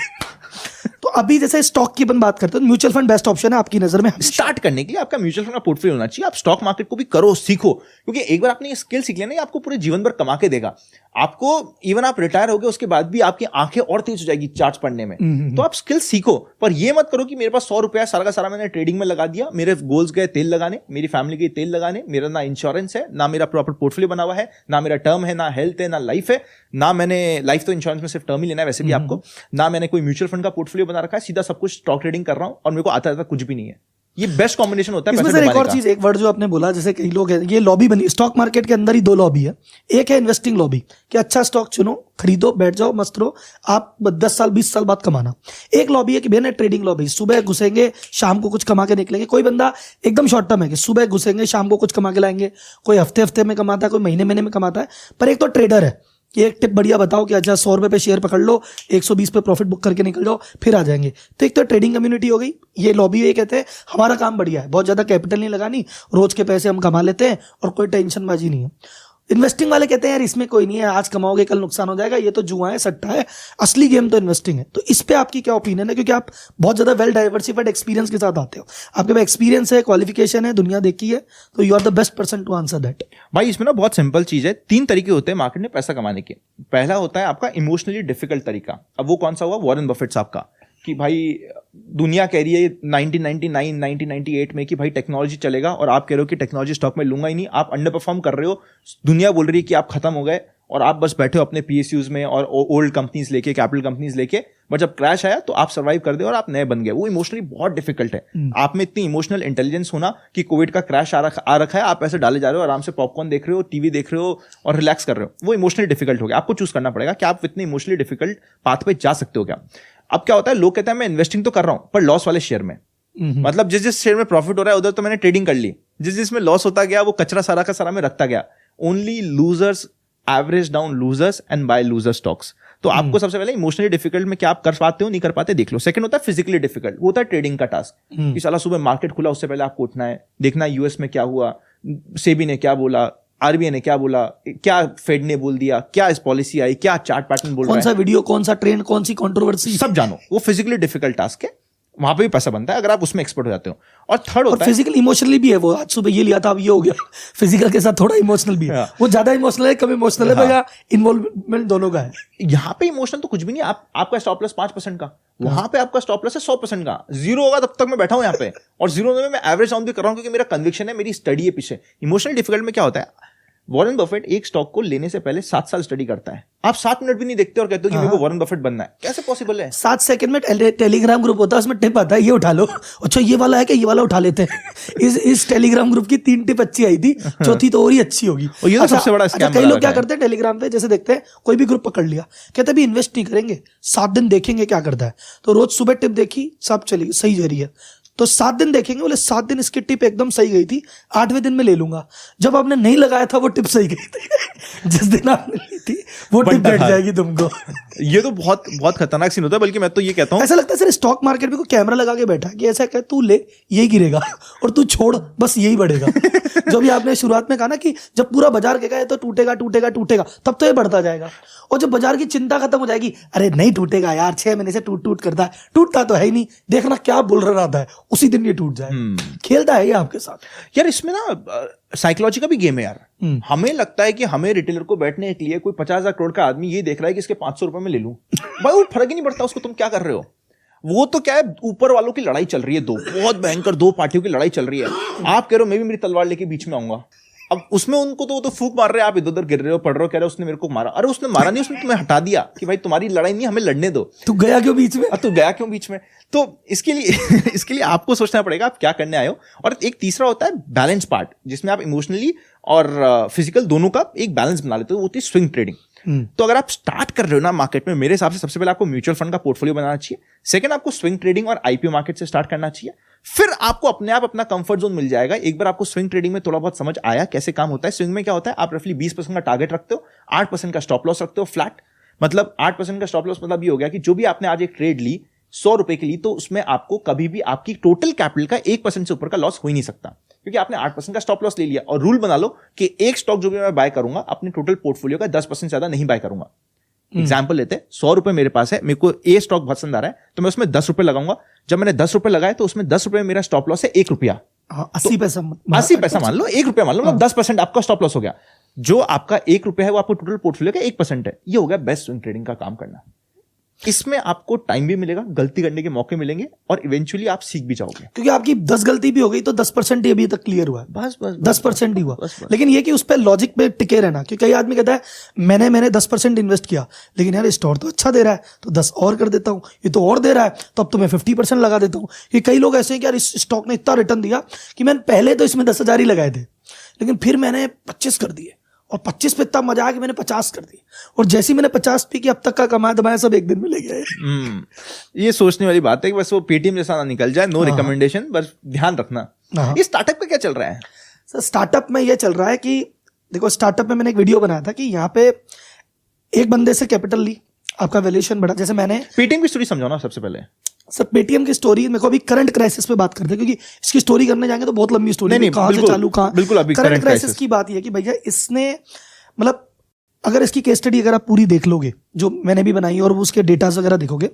तो अभी जैसे स्टॉक की अपन बात करते हैं, म्यूचुअल फंड बेस्ट ऑप्शन है आपकी नजर में स्टार्ट करने के लिए। आपका म्यूचुअल फंड का पोर्टफोलियो होना चाहिए। आप स्टॉक मार्केट को भी करो, सीखो, क्योंकि एक बार आपने ये स्किल सीख लिया ना, आपको पूरे जीवन भर कमा के देगा। आपको इवन आप रिटायर हो गए उसके बाद भी आपकी आंखें और तेज हो जाएगी चार्ट्स पढ़ने में। तो आप स्किल सीखो, पर ये मत करो कि मेरे पास 100 रुपया सारा का सारा मैंने ट्रेडिंग में लगा दिया, मेरे गोल्स गए तेल लगाने, मेरी फैमिली गई तेल लगाने, मेरा ना इंश्योरेंस है, ना मेरा प्रॉपर पोर्टफोलियो बना हुआ है, ना मेरा टर्म है, ना हेल्थ है, ना लाइफ है, ना मैंने लाइफ तो इंश्योरेंस में सिर्फ टर्म ही लेना है वैसे भी आपको, ना मैंने कोई म्यूचुअल फंड का पोर्टफोलियो बना रखा है, सीधा सब कुछ स्टॉक ट्रेडिंग कर रहा हूं और मेरे को आता कुछ भी नहीं है। ये बेस्ट कॉम्बिनेशन होता है। इसमें सर एक और चीज, एक वर्ड जो आपने बोला, जैसे कई लोग हैं, ये लॉबी बनी स्टॉक मार्केट के अंदर ही 2 लॉबी है। एक है इन्वेस्टिंग लॉबी कि अच्छा स्टॉक चुनो, खरीदो, बैठ जाओ, मस्त रहो, आप 10 साल 20 साल बाद कमाना। एक लॉबी है कि भैया ट्रेडिंग लॉबी, सुबह घुसेंगे शाम को कुछ कमा के निकलेंगे। कोई बंदा एकदम शॉर्ट टर्म है कि सुबह घुसेंगे शाम को कुछ कमा के लाएंगे, कोई हफ्ते में कमाता है, कोई महीने में कमाता है। पर एक तो ट्रेडर है कि एक टिप बढ़िया बताओ कि अच्छा 100 रुपए पे शेयर पकड़ लो, 120 पे प्रॉफिट बुक करके निकल जाओ, फिर आ जाएंगे। तो एक तो ट्रेडिंग कम्युनिटी हो गई, ये लॉबी ये कहते हैं हमारा काम बढ़िया है, बहुत ज्यादा कैपिटल नहीं लगानी, रोज के पैसे हम कमा लेते हैं और कोई टेंशनबाजी नहीं है। इन्वेस्टिंग वाले कहते हैं यार इसमें कोई नहीं है, आज कमाओगे कल नुकसान हो जाएगा, ये तो जुआ है, सट्टा है, असली गेम तो इन्वेस्टिंग है। तो इस पे आपकी क्या ओपिनियन है, क्योंकि आप बहुत ज्यादा वेल डाइवर्सिफाइड एक्सपीरियंस के साथ आते हो, आपके पास एक्सपीरियंस है, क्वालिफिकेशन है, दुनिया देखी है, तो you are the best person to answer that. भाई इसमें ना बहुत सिंपल चीज है, 3 तरीके होते हैं मार्केट में पैसा कमाने के। पहला होता है आपका इमोशनली डिफिकल्ट तरीका। अब वो कौन सा हुआ, वॉरेन बफेट साहब का, कि भाई दुनिया कह रही है 1999 1998 में कि भाई टेक्नोलॉजी चलेगा, और आप कह रहे हो कि टेक्नोलॉजी स्टॉक में लूंगा ही नहीं, आप अंडर परफॉर्म कर रहे हो, दुनिया बोल रही है कि आप खत्म हो गए, और आप बस बैठे हो अपने पीएसयूज में और ओल्ड कंपनीज लेके, कैपिटल कंपनीज लेके, बट जब क्रैश आया तो आप सर्वाइव कर दे और आप नए बन गए। वो इमोशनली बहुत डिफिकल्ट है। आप में इतनी इमोशनल इंटेलिजेंस होना कि कोविड का क्रैश आ रखा है, आप ऐसे डाले जा रहे हो, आराम से पॉपकॉर्न देख रहे हो, टीवी देख रहे हो और रिलैक्स कर रहे हो, वो इमोशनली डिफिकल्ट हो गया। आपको चूज करना पड़ेगा कि आप इतने इमोशनली डिफिकल्ट पाथ पे जा सकते हो क्या। अब क्या होता है, लोग कहते हैं मैं इन्वेस्टिंग तो कर रहा हूं पर लॉस वाले शेयर में, मतलब जिस शेयर में प्रॉफिट हो रहा है उधर तो मैंने ट्रेडिंग कर ली, जिसमें लॉस होता गया वो कचरा सारा का सारा में रखता गया। Only losers average down losers and buy loser stocks. तो आपको सबसे पहले इमोशनली डिफिकल्ट में क्या आप कर पाते हो नहीं कर पाते देख लो। सेकंड होता है फिजिकली डिफिकल्ट, वो होता है ट्रेडिंग का टास्क कि साला सुबह मार्केट खुला उससे पहले आपको उठना है, देखना है यूएस में क्या हुआ, सेबी ने क्या बोला, आरबीआई ने क्या बोला, क्या फेड ने बोल दिया, क्या इस पॉलिसी आई, क्या चार्ट पैटर्न बोल रहा है, कौन सा वीडियो, कौन सा ट्रेंड, कौन सी कंट्रोवर्सी, सब जानो। वो फिजिकली डिफिकल्ट टास्क है, वहां पे भी पैसा बनता है अगर आप उसमें एक्सपर्ट हो जाते हो। और थर्ड होता है फिजिकल इमोशनली भी है, वो आज सुबह ये लिया था अब ये हो गया, फिजिकल के साथ थोड़ा इमोशनल भी है। वो ज्यादा इमोशनल है कम इमोशनल है, भैया इन्वॉल्वमेंट दोनों का है। यहाँ पे इमोशन तो कुछ भी नहीं। आपका स्टॉप लॉस 5% का, वहां पे आपका स्टॉप लॉस है 100% का। जीरो होगा तब तक मैं बैठा हूं यहाँ पे, और जीरो में मैं एवरेज डाउन भी कर रहा हूं क्योंकि मेरा कन्विक्शन है, मेरी स्टडी है पीछे। इमोशनल डिफिकल्ट में क्या होता है, वॉरेन बफेट एक स्टॉक को लेने से पहले 7 साल स्टडी करता है। आप 7 मिनट भी नहीं देखते और कहते हो कि मेरे को वॉरेन बफेट बनना है, कैसे पॉसिबल है? 7 सेकंड में टेलीग्राम ग्रुप होता है, उसमें टिप आता है ये उठा लो, अच्छा ये वाला है कि ये वाला उठा लेते हैं। इस टेलीग्राम ग्रुप की 3 टिप अच्छी आई थी, चौथी तो और ही अच्छी होगी। और ये तो सबसे बड़ा स्कैम। कई लोग क्या करते हैं टेलीग्राम पे, जैसे देखते हैं कोई भी ग्रुप पकड़ लिया, कहते भी इन्वेस्ट नहीं करेंगे, 7 दिन देखेंगे क्या करता है। तो रोज सुबह टिप देखी, सब चली सही जा रही है, तो 7 दिन देखेंगे, बोले 7 दिन इसकी टिप एकदम सही गई थी, 8वें दिन में ले लूंगा। जब आपने नहीं लगाया था वो टिप सही गई थी, जिस दिन आपने ली थी वो टिप बैठ जाएगी तुमको। ये तो बहुत बहुत खतरनाक सीन होता है। बल्कि मैं तो ये कहता हूँ, ऐसा लगता है सर स्टॉक मार्केट में कोई कैमरा लगा के बैठा है कि ऐसा कह तू ले यही गिरेगा और तू छोड़ बस यही बढ़ेगा। जो भी आपने शुरुआत में कहा ना कि जब पूरा बाजार के गए तो टूटेगा टूटेगा टूटेगा, तब तो ये बढ़ता जाएगा। और जब बाजार की चिंता खत्म हो जाएगी, अरे नहीं टूटेगा यार, 6 महीने से टूट करता है, टूटता तो है ही नहीं, देखना क्या बुल रहा था, उसी दिन ये टूट जाए। खेलता है ये आपके साथ यार। इसमें ना साइकोलॉजी का भी गेम है यार। हमें लगता है कि हमें रिटेलर को बैठने के लिए कोई 50,000 करोड़ का आदमी ये देख रहा है कि इसके 500 रुपए में ले लूं, भाई वो फर्क ही नहीं पड़ता उसको तुम क्या कर रहे हो। वो तो क्या है, ऊपर वालों की लड़ाई चल रही है, बहुत भयंकर 2 पार्टियों की लड़ाई चल रही है। आप कह रहे हो मैं भी मेरी तलवार लेके बीच में आऊंगा, अब उसमें उनको तो वो तो फूक मार रहे हैं, आप इधर उधर गिर रहे हो, पढ़ रहे हो, कह रहे हो उसने मेरे को मारा। अरे उसने मारा नहीं, उसने तुम्हें हटा दिया कि भाई तुम्हारी लड़ाई नहीं, हमें लड़ने दो। तू गया क्यों बीच में? तू गया क्यों बीच में? तो इसके लिए आपको सोचना पड़ेगा आप क्या करने आए हो। और एक तीसरा होता है बैलेंस पार्ट, जिसमें आप इमोशनली और फिजिकल दोनों का एक बैलेंस बना लेते हो, वो होती है स्विंग ट्रेडिंग। तो अगर आप स्टार्ट कर रहे हो ना मार्केट में, मेरे हिसाब से सबसे पहले आपको म्यूचुअल फंड का पोर्टफोलियो बनाना चाहिए। सेकंड, आपको स्विंग ट्रेडिंग और आईपीओ मार्केट से स्टार्ट करना चाहिए। फिर आपको अपने आप अपना कंफर्ट जोन मिल जाएगा। एक बार आपको स्विंग ट्रेडिंग में थोड़ा बहुत समझ आया कैसे काम होता है। स्विंग में क्या होता है, आप रफली 20% का टारगेट रखते हो, 8% का स्टॉप लॉस रखते हो फ्लैट। मतलब 8% का स्टॉप लॉस मतलब ये हो गया कि जो भी आपने आज एक ट्रेड ली 100 रुपए के लिए, तो उसमें आपको कभी भी आपकी टोटल कैपिटल का 1% से ऊपर का लॉस हो ही नहीं सकता, क्योंकि आपने 8% का स्टॉप लॉस ले लिया। और रूल बना लो कि एक स्टॉक जो भी मैं बाय करूंगा अपने टोटल पोर्टफोलियो का 10% ज्यादा नहीं बाय करूंगा। एग्जाम्पल लेते हैं, 100 रुपए मेरे पास है, मेरे को ए स्टॉक पसंद आ रहा है तो मैं उसमें 10 रुपए लगाऊंगा। जब मैंने 10 रुपए लगाए तो उसमें 10 रुपए मेरा स्टॉप लॉस है 1 रुपया, 80 पैसा 80 पैसा मान लो, 1 रुपया मान लो, मतलब 10% आपका स्टॉप लॉस हो गया। जो आपका 1 रुपया है वो आपको टोटल पोर्टफोलियो का 1% है। ये हो गया बेस्ट स्विंग ट्रेडिंग का काम करना। इसमें आपको टाइम भी मिलेगा, गलती करने के मौके मिलेंगे और इवेंचुअली आप सीख भी जाओगे, क्योंकि आपकी 10 गलती भी हो गई तो 10% ही अभी तक क्लियर हुआ है। बस 10% ही हुआ। लेकिन ये कि उस पर लॉजिक पे टिके रहना, क्योंकि कई आदमी कहता है मैंने 10% इन्वेस्ट किया, लेकिन यार स्टॉक तो अच्छा दे रहा है तो 10 और कर देता हूं, ये तो और दे रहा है तो अब तो मैं 50% लगा देता हूं। ये कई लोग ऐसे हैं कि यार इस स्टॉक ने इतना रिटर्न दिया कि मैंने पहले तो इसमें 10,000 ही लगाए थे, लेकिन फिर मैंने 25 कर दिए और 25 पे इतना मजा आया कि मैंने 50 कर दी, और जैसे ही मैंने 50 पी कि अब तक का कमाया दबाया सब एक दिन में ले गए। ये सोचने वाली बात है कि बस वो पेटीएम जैसा ना निकल जाए। नो रिकमेंडेशन, बस ध्यान रखना। ये स्टार्टअप पे क्या चल रहा है सर? स्टार्टअप में ये चल रहा है कि देखो, स्टार्टअप में मैंने एक वीडियो बनाया था कि यहाँ पे एक बंदे से कैपिटल ली, आपका वैल्यूएशन बढ़ा। जैसे मैंने पेटीएम की स्टोरी समझाओ ना सबसे पहले। सर पेटीएम की स्टोरी मेरे को अभी करंट क्राइसिस पे बात करते हैं, क्योंकि इसकी स्टोरी करने जाएंगे तो बहुत लंबी स्टोरी है, कहां से चालू कहां। बिल्कुल, अभी करंट क्राइसिस की बात ये कि भैया इसने, मतलब अगर इसकी केस स्टडी अगर आप पूरी देख लोगे जो मैंने भी बनाई और उसके डेटास वगैरह देखोगे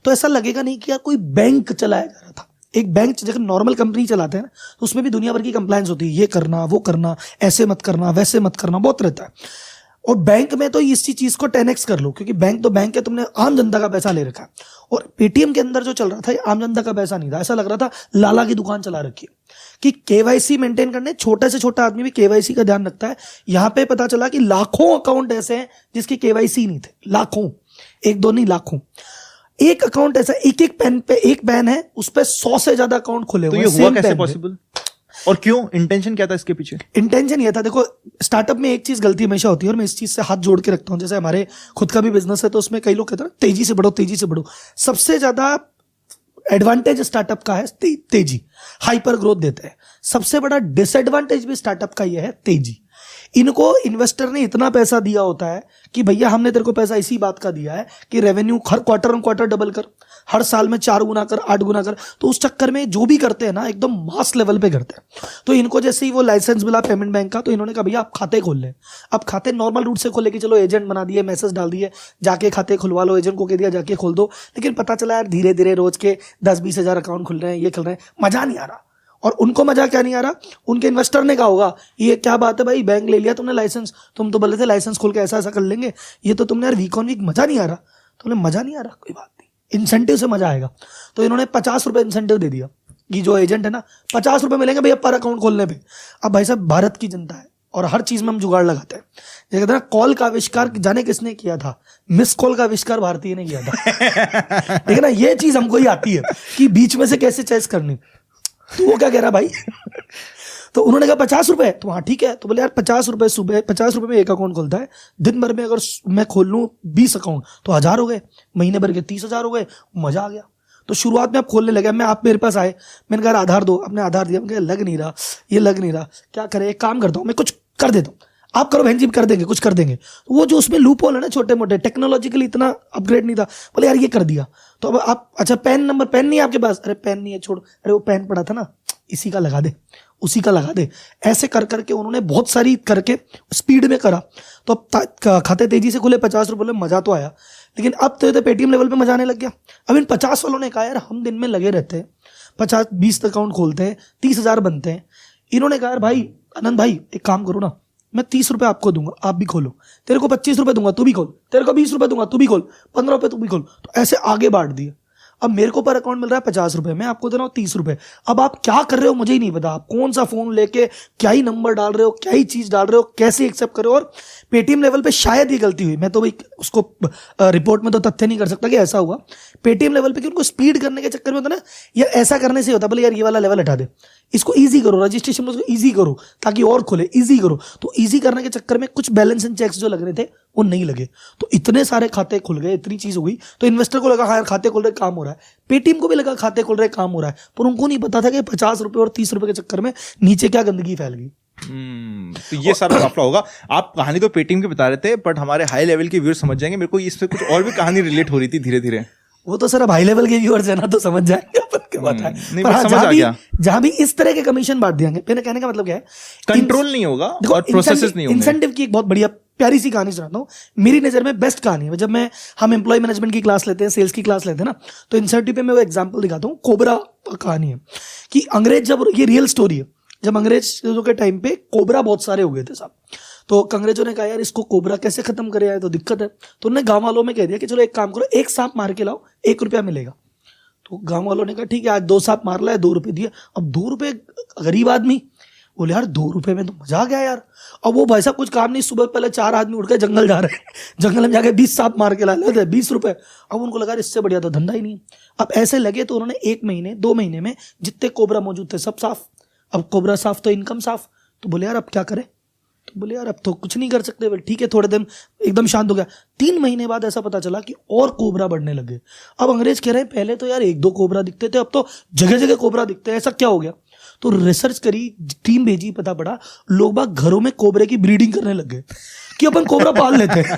तो ऐसा लगेगा नहीं कि यार कोई बैंक चलाया जा रहा था। एक बैंक जैसे नॉर्मल कंपनी चलाते हैं ना, तो उसमें भी दुनिया भर की कंप्लायंस होती है, ये करना वो करना, ऐसे मत करना वैसे मत करना, बहुत रहता है। और बैंक में तो इसी चीज को 10x कर लो, क्योंकि बैंक तो बैंक है, तुमने आम जनता का पैसा ले रखा है। और पेटीएम के अंदर जो चल रहा था ये आम जनता का पैसा नहीं था, ऐसा लग रहा था लाला की दुकान चला रखी है कि केवाईसी मेंटेन करने, छोटे से छोटा आदमी भी केवाईसी का ध्यान रखता है। यहां पे पता चला कि लाखों अकाउंट ऐसे हैं जिसकी केवाईसी नहीं थे, लाखों, 1-2 नहीं लाखों। एक अकाउंट ऐसा, एक पेन पे एक पेन है, उस पे 100 से ज्यादा अकाउंट खुले हुए तो हैं। ये हुआ कैसे पॉसिबल और क्यों? इंटेंशन क्या था इसके पीछे? इंटेंशन ये था, देखो स्टार्टअप में एक चीज गलती हमेशा होती है और मैं इस चीज से हाथ जोड़ के रखता हूं। जैसे हमारे खुद का भी बिजनेस है तो उसमें कई लोग कहते हैं तेजी से बढ़ो, तेजी से बढ़ो। सबसे ज्यादा एडवांटेज स्टार्टअप का है तेजी, हाइपर ग्रोथ देते हैं। सबसे बड़ा डिसएडवांटेज भी स्टार्टअप का यह है तेजी। इनको इन्वेस्टर ने इतना पैसा दिया होता है कि भैया हमने तेरे को पैसा इसी बात का दिया है कि revenue her quarter on quarter double कर, हर साल में 4 गुना कर, 8 गुना कर। तो उस चक्कर में जो भी करते हैं ना एकदम मास लेवल पे करते हैं। तो इनको जैसे ही वो लाइसेंस मिला पेमेंट बैंक का, तो इन्होंने कहा भैया आप खाते खोल लें। अब खाते नॉर्मल रूट से खोले कि चलो एजेंट बना दिए, मैसेज डाल दिए, जाके खाते खुलवा लो, एजेंट को कह दिया जाके खोल दो। लेकिन पता चला यार धीरे धीरे रोज के 10-20 हजार अकाउंट खुल रहे हैं, ये खुल रहे हैं, मजा नहीं आ रहा। और उनको मजा क्या नहीं आ रहा, उनके इन्वेस्टर ने कहा होगा ये क्या बात है भाई, बैंक ले लिया तुमने लाइसेंस, तुम तो बोले थे लाइसेंस खोल के ऐसा ऐसा कर लेंगे, ये तो तुमने यार वीक ऑन वीक मजा नहीं आ रहा। तो बोले मजा नहीं आ रहा, कोई बात नहीं, इंसेंटिव से मजा आएगा। तो इन्होंने 50 रुपए इंसेंटिव दे दिया कि जो एजेंट है ना 50 रुपए मिलेंगे भैया पर अकाउंट खोलने पे। अब भाई साहब भारत की जनता है और हर चीज में हम जुगाड़ लगाते हैं। ये कहते हैं कॉल का आविष्कार जाने किसने किया था, मिस कॉल का आविष्कार भारतीय ने किया था। लेकिन ना ये चीज हमको ही आती है कि बीच में से कैसे चॉइस करनी। तो वो क्या कह रहा भाई तो उन्होंने कहा 50 रुपए, तो हाँ ठीक है। तो बोले यार 50 रुपए सुबह, 50 रुपए में एक अकाउंट खुलता है, दिन भर में अगर मैं खोल लूँ 20 अकाउंट तो 1000 हो गए, महीने भर के 30,000 हो गए, मजा आ गया। तो शुरुआत में आप खोलने लगे, मैं आप मेरे पास आए, मैंने कहा आधार दो, अपने आधार दिया, मैंने लग नहीं रहा, ये लग नहीं रहा, क्या करे, एक काम करता हूँ मैं कुछ कर देता हूँ, आप करो बहन जी कर देंगे, कुछ कर देंगे। तो वो जो उसमें लूप होल है ना छोटे मोटे, टेक्नोलॉजिकली इतना अपग्रेड नहीं था। बोले यार ये कर दिया। तो अब आप अच्छा पेन नंबर, पेन नहीं है आपके पास, अरे पेन नहीं है छोड़, अरे वो पेन पड़ा था ना इसी का लगा दे, उसी का लगा दे। ऐसे कर करके उन्होंने बहुत सारी करके स्पीड में करा। तो अब खाते तेजी से खुले, 50 रुपए मजा तो आया। लेकिन अब तो पेटीएम लेवल पे मजा आने लग गया। अब इन 50 वालों ने कहा यार हम दिन में लगे रहते हैं, 50-20 अकाउंट खोलते हैं, 30,000 बनते हैं। इन्होंने कहा यार भाई आनंद भाई एक काम करो ना, मैं 30 रुपए आपको दूंगा, आप भी खोलो, तेरे को 25 रुपए दूंगा तू भी खोल, तेरे को 20 रुपए दूंगा तू भी खोल, 15 रुपए तू भी खोल। तो ऐसे आगे बांट दिए। अब मेरे को पर अकाउंट मिल रहा है 50 रुपए, मैं आपको दे रहा हूँ 30 रुपए। अब आप क्या कर रहे हो मुझे ही नहीं पता, आप कौन सा फोन लेके क्या ही नंबर डाल रहे हो, क्या ही चीज डाल रहे हो, कैसे एक्सेप्ट कर रहे हो। और पेटीएम लेवल पे शायद ये गलती हुई, मैं तो भाई उसको रिपोर्ट में तो तथ्य नहीं कर सकता कि ऐसा हुआ। पेटीएम लेवल पे कि उनको स्पीड करने के चक्कर में होता ना, यार ऐसा करने से होता, बोले यार ये वाला लेवल हटा दे, इसको ईजी करो, रजिस्ट्रेशन में उसको ईजी करो ताकि और खुले, ईजी करो। तो ईजी करने के चक्कर में कुछ बैलेंस एंड चेक्स जो लग रहे थे वो नहीं लगे, तो इतने सारे खाते खुल गए, इतनी चीज हो गई। तो इन्वेस्टर को लगा हाँ यार खाते खुल रहे काम हो रहा है, पेटीएम को भी लगा खाते खुल रहे काम हो रहा है, पर उनको नहीं पता था कि 50 रुपए और 30 रुपए के चक्कर में नीचे क्या गंदगी फैल गई। तो ये सारा काफला होगा। आप कहानी तो पेटीएम की बता रहे थे, बट हमारे हाई लेवल के व्यूअर्स समझ जाएंगे, मेरे को इससे कुछ और भी कहानी रिलेट हो रही थी धीरे धीरे। वो तो सर अब हाई लेवल के व्यूअर्स है ना, तो समझ जाएंगे अपन क्या बात है। पर हाँ, जहां भी इस तरह के कमीशन बांट दिएंगे, मैंने कहने का मतलब क्या है, कंट्रोल नहीं होगा और प्रोसेसेस नहीं होंगे। इंसेंटिव की एक बहुत बढ़िया प्यारी सी कहानी सुनाता हूँ, मेरी नजर में बेस्ट कहानी है। जब हम एम्प्लॉय मैनेजमेंट की क्लास लेते हैं, सेल्स की क्लास लेते हैं ना, तो इंसेंटिव पे मैं वो एग्जांपल दिखाता हूँ। कोबरा कहानी है कि अंग्रेज, जब ये रियल स्टोरी है, जब अंग्रेजों के टाइम पे कोबरा बहुत सारे हो गए थे साहब, तो अंग्रेजों ने कहा यार इसको कोबरा कैसे खत्म करे, आए तो दिक्कत है। तो उन्होंने गांव वालों में कह दिया कि चलो एक काम करो, एक सांप मार के लाओ, 1 रुपया मिलेगा। तो गांव वालों ने कहा ठीक है, आज 2 सांप मार लाए, 2 रुपए दिए। अब 2 रुपए, गरीब आदमी बोले यार 2 रुपए में तो मजा आ गया यार। अब वो भाई साहब कुछ काम नहीं, सुबह पहले 4 आदमी उठ के जंगल जा रहे हैं, जंगल में जाके 20 सांप मार के ला लेते 20 रुपए। अब उनको लगा इससे बढ़िया तो धंधा ही नहीं। अब ऐसे लगे तो उन्होंने 1 महीने 2 महीने में जितने कोबरा मौजूद थे सब साफ। अब कोबरा साफ तो इनकम साफ। तो बोले यार अब क्या करें, तो बोले यार अब तो कुछ नहीं कर सकते। बोले ठीक है, थोड़े दिन एकदम शांत हो गया। 3 महीने बाद ऐसा पता चला कि और कोबरा बढ़ने लगे। अब अंग्रेज कह रहे हैं पहले तो यार 1-2 कोबरा दिखते थे, अब तो जगह जगह कोबरा दिखते हैं, ऐसा क्या हो गया। तो रिसर्च करी, टीम भेजी, पता पड़ा लोग बाग घरों में कोबरे की ब्रीडिंग करने लग गए कि अपन कोबरा पाल लेते हैं,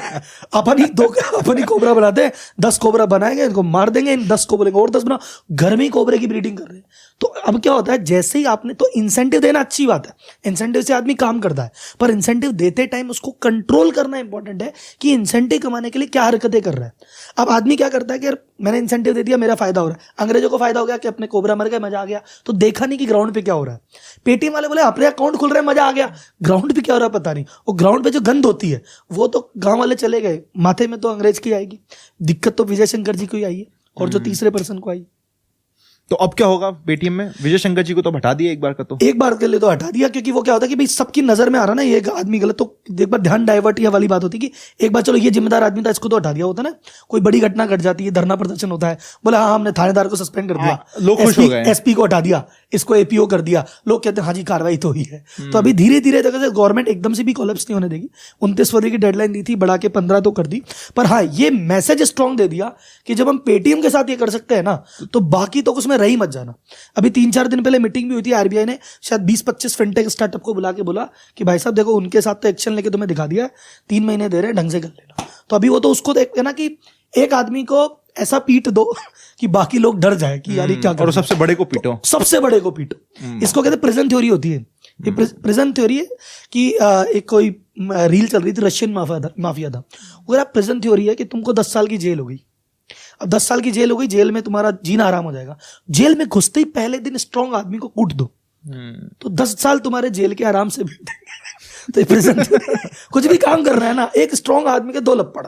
अपन ही कोबरा बनाते हैं, 10 कोबरा बनाएंगे, इनको मार देंगे, इन 10 को बोलेंगे और 10 बनाओ, घर में ही कोबरे की ब्रीडिंग कर रहे हैं। तो अब क्या होता है, जैसे ही आपने, तो इंसेंटिव देना अच्छी बात है, इंसेंटिव से आदमी काम करता है, पर इंसेंटिव देते टाइम उसको कंट्रोल करना इंपॉर्टेंट है कि इंसेंटिव कमाने के लिए क्या हरकतें कर रहा है। अब आदमी क्या करता है कि यार मैंने इंसेंटिव दे दिया, मेरा फायदा हो रहा है। अंग्रेजों को फायदा हो गया कि अपने कोबरा मर गए, मजा आ गया, तो देखा नहीं कि ग्राउंड पे क्या हो रहा है। पेटीएम वाले बोले अपने अकाउंट खुल रहे हैं, मजा आ गया, ग्राउंड पे क्या हो रहा है पता नहीं। वो ग्राउंड पे जो गंद होती है वो तो गांव वाले चले गए, माथे में तो अंग्रेज की आएगी, दिक्कत तो विजय शंकर जी को ही आई है और जो तीसरे पर्सन को आई। तो अब क्या होगा पेटीएम में? विजय शंकर जी को तो हटा दिया एक बार का, तो एक बार के लिए तो हटा दिया, क्योंकि वो क्या होता है कि भाई सबकी नजर में आ रहा ना ये आदमी गलत, तो एक बार ध्यान डाइवर्ट ये वाली बात होती कि एक बार चलो ये जिम्मेदार आदमी था, इसको तो हटा दिया होता ना। कोई बड़ी घटना घट जाती है, धरना प्रदर्शन होता है, बोला हाँ हमने थानेदार को सस्पेंड कर दिया, लोग खुश हो गए, एसपी को हटा दिया, इसको एपीओ कर दिया, लोग कहते हैं हाँ जी कार्रवाई तो हुई है। तो अभी धीरे धीरे गवर्नमेंट एकदम से भी कोलैप्स नहीं होने देगी। 29 फरवरी की डेडलाइन दी थी, बढ़ा के 15 तो कर दी, पर हाँ ये मैसेज स्ट्रॉन्ग दे दिया कि जब हम पेटीएम के साथ ये कर सकते हैं ना, तो बाकी तो उसमें रही मत जाना। अभी 3-4 दिन पहले मीटिंग भी हुई थी, आरबीआई ने शायद 20-25 फिनटेक स्टार्टअप को बुला के बोला कि भाई साहब देखो उनके साथ तो एक्शन लेके तुम्हें दिखा दिया, 3 महीने दे रहे हैं, ढंग से कर लेना। तो अभी वो तो उसको देखते ना कि एक आदमी को ऐसा पीट दो कि बाकी लोग डर जाए कि यार क्या, और सबसे बड़े को पीटो, सबसे बड़े को पीटो। इसको कहते हैं प्रिजन थ्योरी होती है। ये प्रिजन थ्योरी है कि एक कोई रील चल रही थी, रशियन माफिया था, अगर आप प्रिजन थ्योरी है कि तुमको 10 साल की जेल हो गई, अब 10 साल की जेल हो गई, जेल में तुम्हारा जीना आराम हो जाएगा, जेल में घुसते ही पहले दिन स्ट्रॉन्ग आदमी को कूट दो तो 10 साल तुम्हारे जेल के आराम से बीत तो प्रिजन कुछ भी काम कर रहा है ना, एक स्ट्रॉन्ग आदमी के 2 लपड़,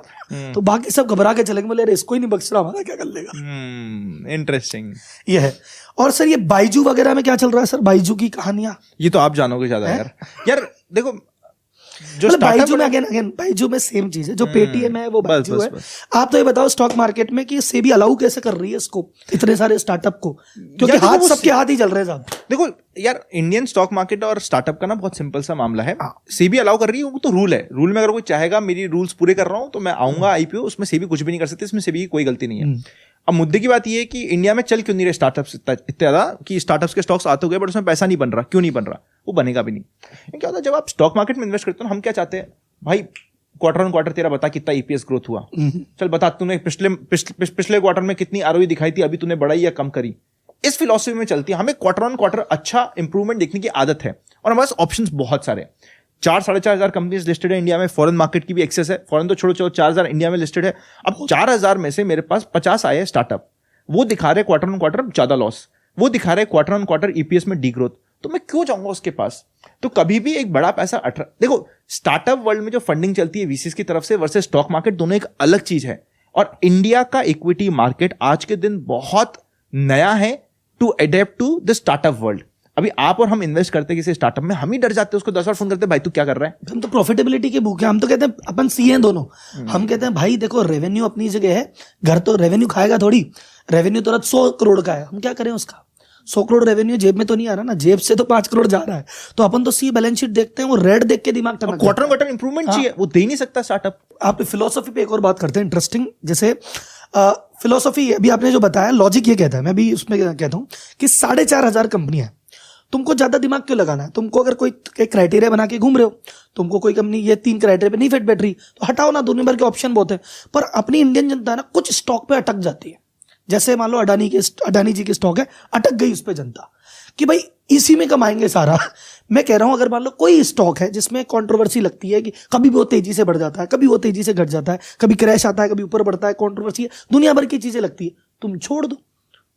तो बाकी सब घबरा के चलेंगे, बोले अरे इसको ही नहीं बख्श रहा, हमारा क्या कर लेगा। इंटरेस्टिंग ये है। और सर ये बाइजू वगैरह में क्या चल रहा है सर, बाइजू की कहानियां? ये तो आप जानोगे ज्यादा यार देखो जो बाइजू में अगेन बाइजू में सेम चीज है, जो पेटीएम है वो बाइजू है। आप तो ये बताओ स्टॉक मार्केट में कि सेबी अलाउ कैसे कर रही है इसको, इतने सारे स्टार्टअप को, क्योंकि हाथ सबके हाथ ही चल रहे हैं साहब। देखो यार इंडियन स्टॉक मार्केट और स्टार्टअप का ना बहुत सिंपल सा मामला है। सेबी अलाउ कर रही है, वो तो रूल है, रूल में अगर कोई चाहेगा मेरी रूल्स पूरे कर रहा हूं तो मैं आऊंगा आईपीओ, उसमें सेबी कुछ भी नहीं कर सकती, इसमें सेबी की कोई गलती नहीं है। अब मुद्दे की बात यह है कि इंडिया में चल क्यों नहीं रहे स्टार्टअप्स इतने ज्यादा, कि स्टार्टअप्स के स्टॉक्स आते हो गए बट उसमें पैसा नहीं बन रहा, क्यों नहीं बन रहा? वो बनेगा भी नहीं। क्या होता है जब आप स्टॉक मार्केट में इन्वेस्ट करते हो, हम क्या चाहते हैं भाई क्वार्टर ऑन क्वार्टर तेरा बता कितना ईपीएस ग्रोथ हुआ, चल बता तूने पिछले क्वार्टर में कितनी आरओई दिखाई थी, अभी तूने बढ़ाई या कम करी। इस फिलॉसफी में चलती है, हमें क्वार्टर ऑन क्वार्टर अच्छा इंप्रूवमेंट देखने की आदत है, और हमारे पास ऑप्शंस बहुत सारे हैं। 4-4.5 कंपनीज लिस्टेड है इंडिया में, फॉरेन मार्केट की भी एक्सेस है, फॉरेन तो छोड़ो 4,000 इंडिया में लिस्टेड है। अब 4,000 में से मेरे पास 50 आए स्टार्टअप, वो दिखा रहे क्वार्टर ऑन क्वार्टर ज्यादा लॉस, वो दिखा रहे क्वार्टर ऑन क्वार्टर ईपीएस में डी ग्रोथ, तो मैं क्यों जाऊंगा उसके पास? तो कभी भी एक बड़ा पैसा देखो स्टार्टअप वर्ल्ड में जो फंडिंग चलती है वीसीज की तरफ से वर्सेस स्टॉक मार्केट, दोनों एक अलग चीज है। और इंडिया का इक्विटी मार्केट आज के दिन बहुत नया है to adapt to the startup world. अभी आप और हम इन्वेस्ट करते हैं किसी स्टार्टअप में, हम ही डर जाते हैं, उसको 10 बार फोन करते हैं भाई तू क्या कर रहा है। हम तो प्रॉफिटेबिलिटी के भूखे, हम तो कहते हैं अपन सी हैं दोनों, हम कहते हैं भाई देखो रेवेन्यू अपनी जगह है, घर तो रेवेन्यू खाएगा थोड़ी, रेवेन्यू तो 100 करोड़ का है, हम क्या करें उसका? 100 करोड़ रेवेन्यू जेब में तो नहीं आ रहा ना, जेब से तो 5 करोड़ जा रहा है, तो अपन तो सी बैलेंस शीट देखते हैं, वो रेड देख के दिमाग टनक, क्वार्टर क्वार्टर इंप्रूवमेंट चाहिए, वो दे नहीं सकता स्टार्टअप। आप फिलोसफी पे एक और बात करते हैं इंटरेस्टिंग, जैसे फिलोसफी अभी आपने जो बताया, लॉजिक ये कहता है, मैं भी उसमें कहता हूं कि 4,500 कंपनियां हैं, तुमको ज्यादा दिमाग क्यों लगाना है? तुमको अगर कोई क्राइटेरिया बना के घूम रहे हो, तुमको कोई कंपनी ये 3 क्राइटेरिया पे नहीं फिट बैठ रही, तो हटाओ ना, दुनिया भर के ऑप्शन बहुत है। पर अपनी इंडियन जनता ना कुछ स्टॉक पे अटक जाती है, जैसे मान लो अडानी जी के स्टॉक है, अटक गई उस पर जनता कि भाई इसी में कमाएंगे सारा। मैं कह रहा हूं अगर मान लो कोई स्टॉक है जिसमें कंट्रोवर्सी लगती है कि कभी वो तेजी से बढ़ जाता है, कभी वो तेजी से घट जाता है, कभी क्रैश आता है, कभी ऊपर बढ़ता है, कंट्रोवर्सी है, दुनिया भर की चीजें लगती है, तुम छोड़ दो।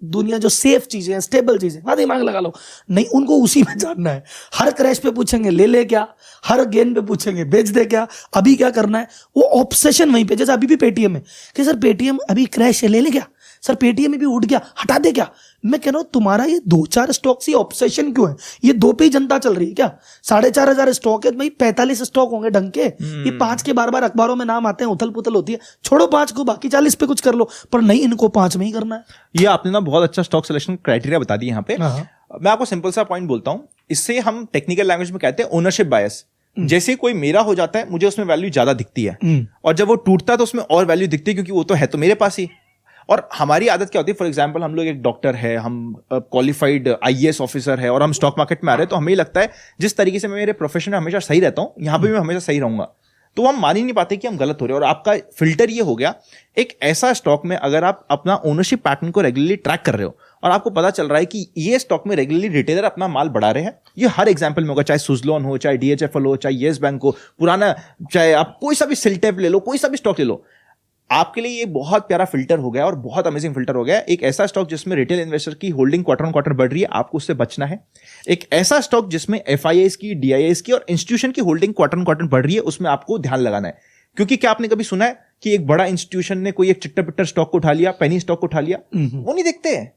दुनिया जो सेफ चीजें हैं, स्टेबल चीजें, वहां दिमाग लगा लो, नहीं उनको उसी में जानना है। हर क्रैश पे पूछेंगे ले क्या, हर गेन पे पूछेंगे बेच दे क्या, अभी क्या करना है, वो ऑब्सेशन वहीं पे। जैसे अभी भी पेटीएम है कि सर पेटीएम अभी क्रैश है, ले क्या सर, पेटीएम में भी उठ गया, हटा दे क्या? मैं कह रहा हूं तुम्हारा ये 2-4 स्टॉक से ऑब्सेशन क्यों है? ये 2 पे ही जनता चल रही है क्या? 4,500 स्टॉक है भाई, 45 स्टॉक होंगे ढंग के, ये 5 के बार-बार अखबारों में नाम आते हैं, उथल पुथल होती है, छोड़ो 5 को, बाकी 40 पे कुछ कर लो, पर नहीं, इनको 5 में ही करना है। ये आपने ना बहुत अच्छा स्टॉक सिलेक्शन क्राइटेरिया बता दिया यहाँ पे। मैं आपको सिंपल सा पॉइंट बोलता हूँ, इससे हम टेक्निकल लैंग्वेज में कहते हैं ओनरशिप बायस। जैसे कोई मेरा हो जाता है, मुझे उसमें वैल्यू ज्यादा दिखती है, और जब वो टूटता है तो उसमें और वैल्यू दिखती है, क्योंकि वो तो है तो मेरे पास ही। और हमारी आदत क्या होती है, फॉर एग्जांपल हम लोग एक डॉक्टर है, हम क्वालिफाइड आईएएस ऑफिसर है, और हम स्टॉक मार्केट में आ रहे हैं, तो हमें ही लगता है जिस तरीके से मैं मेरे प्रोफेशन में हमेशा सही रहता हूं, यहां पे भी मैं हमेशा सही रहूंगा, तो हम मान ही नहीं पाते कि हम गलत हो रहे हैं। और आपका फिल्टर ये हो गया, एक ऐसा स्टॉक में अगर आप अपना ओनरशिप पैटर्न को रेगुलरली ट्रैक कर रहे हो और आपको पता चल रहा है कि ये स्टॉक में रेगुलरली रिटेलर अपना माल बढ़ा रहे हैं, ये हर एग्जांपल में होगा, चाहे सुजलॉन हो, चाहे डीएचएफएल हो, चाहे येस बैंक हो, पुराना, चाहे आप कोई सा भी सिल्टेप ले लो, कोई सा भी स्टॉक ले लो, आपके लिए ये बहुत प्यारा फिल्टर हो गया और बहुत अमेजिंग फिल्टर हो गया। एक ऐसा स्टॉक जिसमें रिटेल इन्वेस्टर की होल्डिंग क्वार्टर ऑन क्वार्टर बढ़ रही है, आपको उससे बचना है। एक ऐसा स्टॉक जिसमें एफआईआईस की, डीआईआईस की और इंस्टीट्यूशन की होल्डिंग क्वार्टर ऑन क्वार्टर बढ़ रही है, उसमें आपको ध्यान लगाना है। क्योंकि क्या आपने कभी सुना है कि एक बड़ा इंस्टीट्यूशन ने कोई एक चिट्टा पिट्टर स्टॉक को उठा लिया, पेनी स्टॉक को उठा लिया? वो नहीं देखते हैं,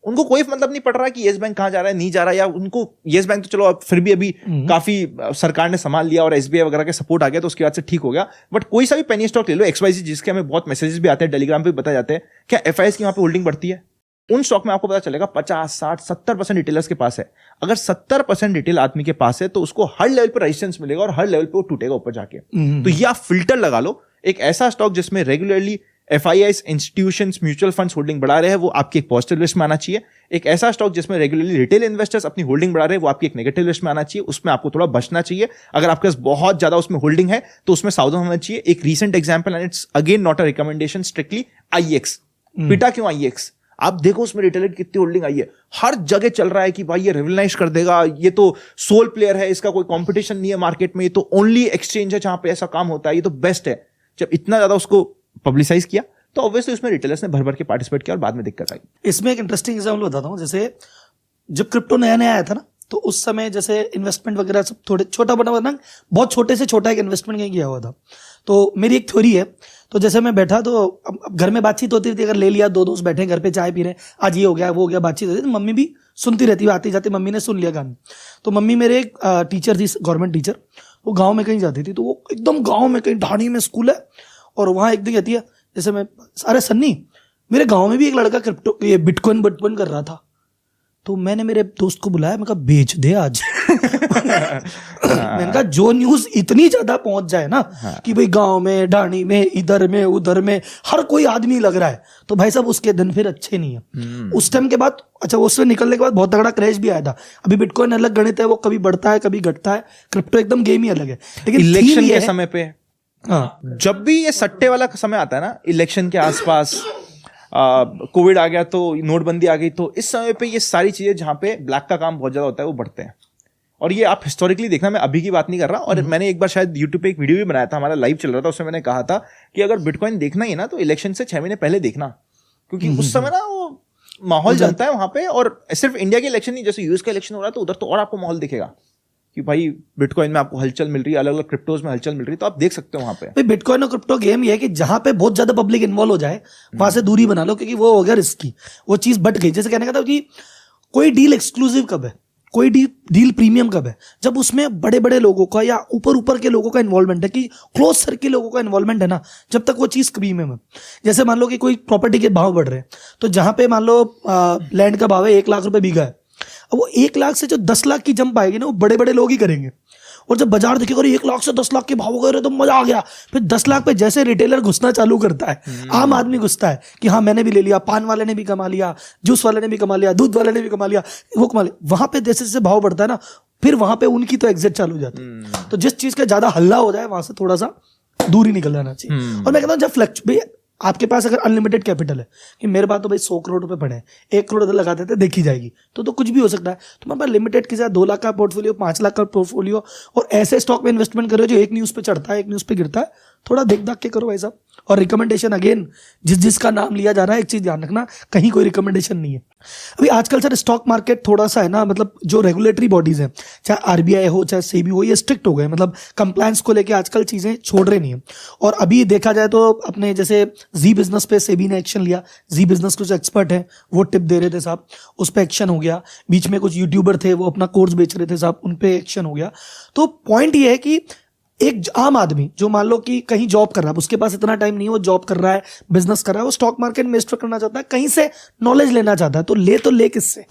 उनको कोई मतलब नहीं पड़ रहा कि येस बैंक कहाँ जा रहा है, नहीं जा रहा है, या उनको येस बैंक तो चलो फिर भी अभी काफी सरकार ने संभाल लिया और एसबीआई वगैरह के सपोर्ट आ गया तो उसके बाद से ठीक हो गया। बट कोई सा भी पेनी स्टॉक ले लो XYZ, जिसके हमें बहुत मैसेजेस भी आते हैं, टेलीग्राम पे भी बताए जाते हैं, क्या FIS की वहां पे होल्डिंग बढ़ती है? उन स्टॉक में आपको पता चलेगा 50, 60, 70% रिटेलर्स के पास है। अगर 70% रिटेल आदमी के पास है तो उसको हर लेवल पर रेजिस्टेंस मिलेगा और हर लेवल पे वो टूटेगा ऊपर जाके। तो ये आप फिल्टर लगा लो, एक ऐसा स्टॉक जिसमें regularly FIS, institutions, mutual funds holding बढ़ा रहे हैं, वो आपकी एक पॉजिटिव लिस्ट में आना चाहिए। एक ऐसा स्टॉक जिसमें रेगुलरली रिटेल इन्वेस्टर्स अपनी होल्डिंग बढ़ा रहे हैं, वो आपकी एक नेगेटिव लिस्ट में आना चाहिए, उसमें आपको थोड़ा बचना चाहिए। अगर आपके पास बहुत ज्यादा उसमें होल्डिंग है तो उसमें सावधान होना चाहिए। एक recent example, and it's again not a recommendation, strictly IEX। पिटा क्यों IEX? आप देखो उसमें रिटेलर की कितनी होल्डिंग आई है, हर जगह चल रहा है कि भाई ये रिवलाइज कर देगा, ये तो सोल प्लेयर है, इसका कोई कंपटीशन नहीं है मार्केट में, ये तो ओनली एक्सचेंज है जहां पे ऐसा काम होता है, ये तो बेस्ट है। जब इतना ज्यादा उसको पब्लिसाइज किया तो ऑब्वियसली उसमें रिटेलर्स ने भर भर के पार्टिसिपेट किया और बाद में दिक्कत आई। इसमें एक इंटरेस्टिंग एग्जाम्पल बताता हूँ। जैसे जब क्रिप्टो नया नया आया था ना, तो उस समय जैसे इन्वेस्टमेंट वगैरह सब थोड़े छोटा बड़ा बना, बहुत छोटे से छोटा एक इन्वेस्टमेंट कहीं किया हुआ था। तो मेरी एक थ्योरी है, तो जैसे मैं बैठा तो अब घर में बातचीत होती थी, अगर ले लिया, दो दोस्त बैठे घर पे चाय पी रहे, आज ये हो गया वो हो गया, बातचीत होती थी, तो मम्मी भी सुनती रहती है, आती जाती मम्मी ने सुन लिया गाना। तो मम्मी मेरे एक टीचर थी, गवर्नमेंट टीचर, वो गाँव में कहीं जाती थी, तो वो एकदम गाँव में कहीं ढाणी में स्कूल है, और वहाँ एक दिन कहती है, जैसे मैं, अरे सन्नी मेरे गाँव में भी एक लड़का क्रिप्टो ये बिटकॉइन कर रहा था। तो मैंने मेरे दोस्त को बुलाया, मैं कहा बेच दे आज। मैंने कहा जो न्यूज इतनी ज्यादा पहुंच जाए ना कि भाई गांव में, ढाणी में, इधर में, उधर में हर कोई आदमी लग रहा है, तो भाई साहब उसके दिन फिर अच्छे नहीं है। उस टाइम के बाद, अच्छा उससे निकलने के बाद बहुत तगड़ा क्रैश भी आया था। अभी बिटकॉइन अलग गणित है, वो कभी बढ़ता है कभी घटता है, क्रिप्टो एकदम गेम ही अलग है। लेकिन इलेक्शन के समय पे, जब भी ये सट्टे वाला समय आता है ना, इलेक्शन के आसपास, कोविड आ गया तो नोटबंदी आ गई, तो इस समय पे ये सारी चीजें जहां पे ब्लैक का काम बहुत ज्यादा होता है वो बढ़ते हैं। और ये आप हिस्टोरिकली देखना, मैं अभी की बात नहीं कर रहा। और मैंने एक बार शायद यूट्यूब पे एक वीडियो भी बनाया था, हमारा लाइव चल रहा था, उसमें मैंने कहा था कि अगर बिटकॉइन देखना ही है ना तो इलेक्शन से 6 महीने पहले देखना, क्योंकि उस समय ना वो माहौल जमता है वहां पे। और सिर्फ इंडिया के इलेक्शन नहीं, जैसे यूएस का इलेक्शन हो रहा है तो उधर तो और आपको माहौल दिखेगा कि भाई बिटकॉइन में आपको हलचल मिल रही है, अलग अलग क्रिप्टोज में हलचल मिल रही है, तो आप देख सकते हो वहां पे। बिटकॉइन और क्रिप्टो गेम ये है कि जहां पे बहुत ज्यादा पब्लिक इन्वॉल्व हो जाए वहां से दूरी बना लो, क्योंकि वो हो गया रिस्की, वो चीज बट गई। जैसे कहने का था कि कोई डील एक्सक्लूसिव कब है, कोई डील प्रीमियम कब है, जब उसमें बड़े बड़े लोगों का या ऊपर के लोगों का इन्वॉल्वमेंट है, कि क्लोज सर्किल लोगों का इन्वॉल्वमेंट है ना, जब तक वो चीज प्रीमियम है। जैसे मान लो कि कोई प्रॉपर्टी के भाव बढ़ रहे हैं, तो जहां पे मान लो लैंड का भाव है 1 लाख रुपए बीघा है, अब वो 1 लाख से जो 10 लाख की जंप आएगी ना, वो बड़े बड़े लोग ही करेंगे। और जब बाजार देखेगा 1 लाख से 10 लाख के भाव गए तो मजा आ गया, फिर 10 लाख पे जैसे रिटेलर घुसना चालू करता है, आम आदमी घुसता है कि हाँ मैंने भी ले लिया, पान वाले ने भी कमा लिया, जूस वाले ने भी कमा लिया, दूध वाले ने भी कमा लिया, वो कमा लिया, वहां पे जैसे जैसे भाव बढ़ता है ना, फिर वहां पे उनकी तो एग्जिट चालू हो जाती है। तो जिस चीज का ज्यादा हल्ला हो जाए वहां से थोड़ा सा दूरी निकल जाना चाहिए। और मैं कहता हूँ जब फ्लक्चुएट, आपके पास अगर अनलिमिटेड कैपिटल है, कि मेरे पास तो भाई 100 करोड़ रुपए पड़े हैं, 1 करोड़ अगर लगा देते देखी जाएगी, तो कुछ भी हो सकता है। तुम्हारे पास लिमिटेड के साथ 2 लाख का पोर्टफोलियो, 5 लाख का पोर्टफोलियो, और ऐसे स्टॉक में इन्वेस्टमेंट करो जो एक न्यूज पे चढ़ता है, एक न्यूज पे गिरता है, थोड़ा देख दाख के करो भाई साहब। और रिकमेंडेशन अगेन, जिसका नाम लिया जा रहा है, एक चीज ध्यान रखना, कहीं कोई रिकमेंडेशन नहीं है। अभी आजकल सर स्टॉक मार्केट थोड़ा सा है ना, मतलब जो रेगुलेटरी बॉडीज हैं, चाहे आरबीआई हो चाहे सेबी हो, ये स्ट्रिक्ट हो गए, मतलब कंप्लायंस को लेके आजकल चीजें छोड़ रही नहीं है। और अभी देखा जाए तो अपने जैसे जी बिजनेस पे सेबी ने एक्शन लिया, जी बिजनेस कुछ एक्सपर्ट है वो टिप दे रहे थे साहब, उस पर एक्शन हो गया। बीच में कुछ यूट्यूबर थे वो अपना कोर्स बेच रहे थे साहब, उन पे एक्शन हो गया। तो पॉइंट ये है कि एक आम आदमी जो मान लो कि कहीं जॉब कर रहा है, उसके पास इतना टाइम नहीं है, वो जॉब कर रहा है, बिजनेस कर रहा है, वो स्टॉक मार्केट में इन्वेस्ट करना चाहता है, कहीं से नॉलेज लेना चाहता है, तो ले किससे?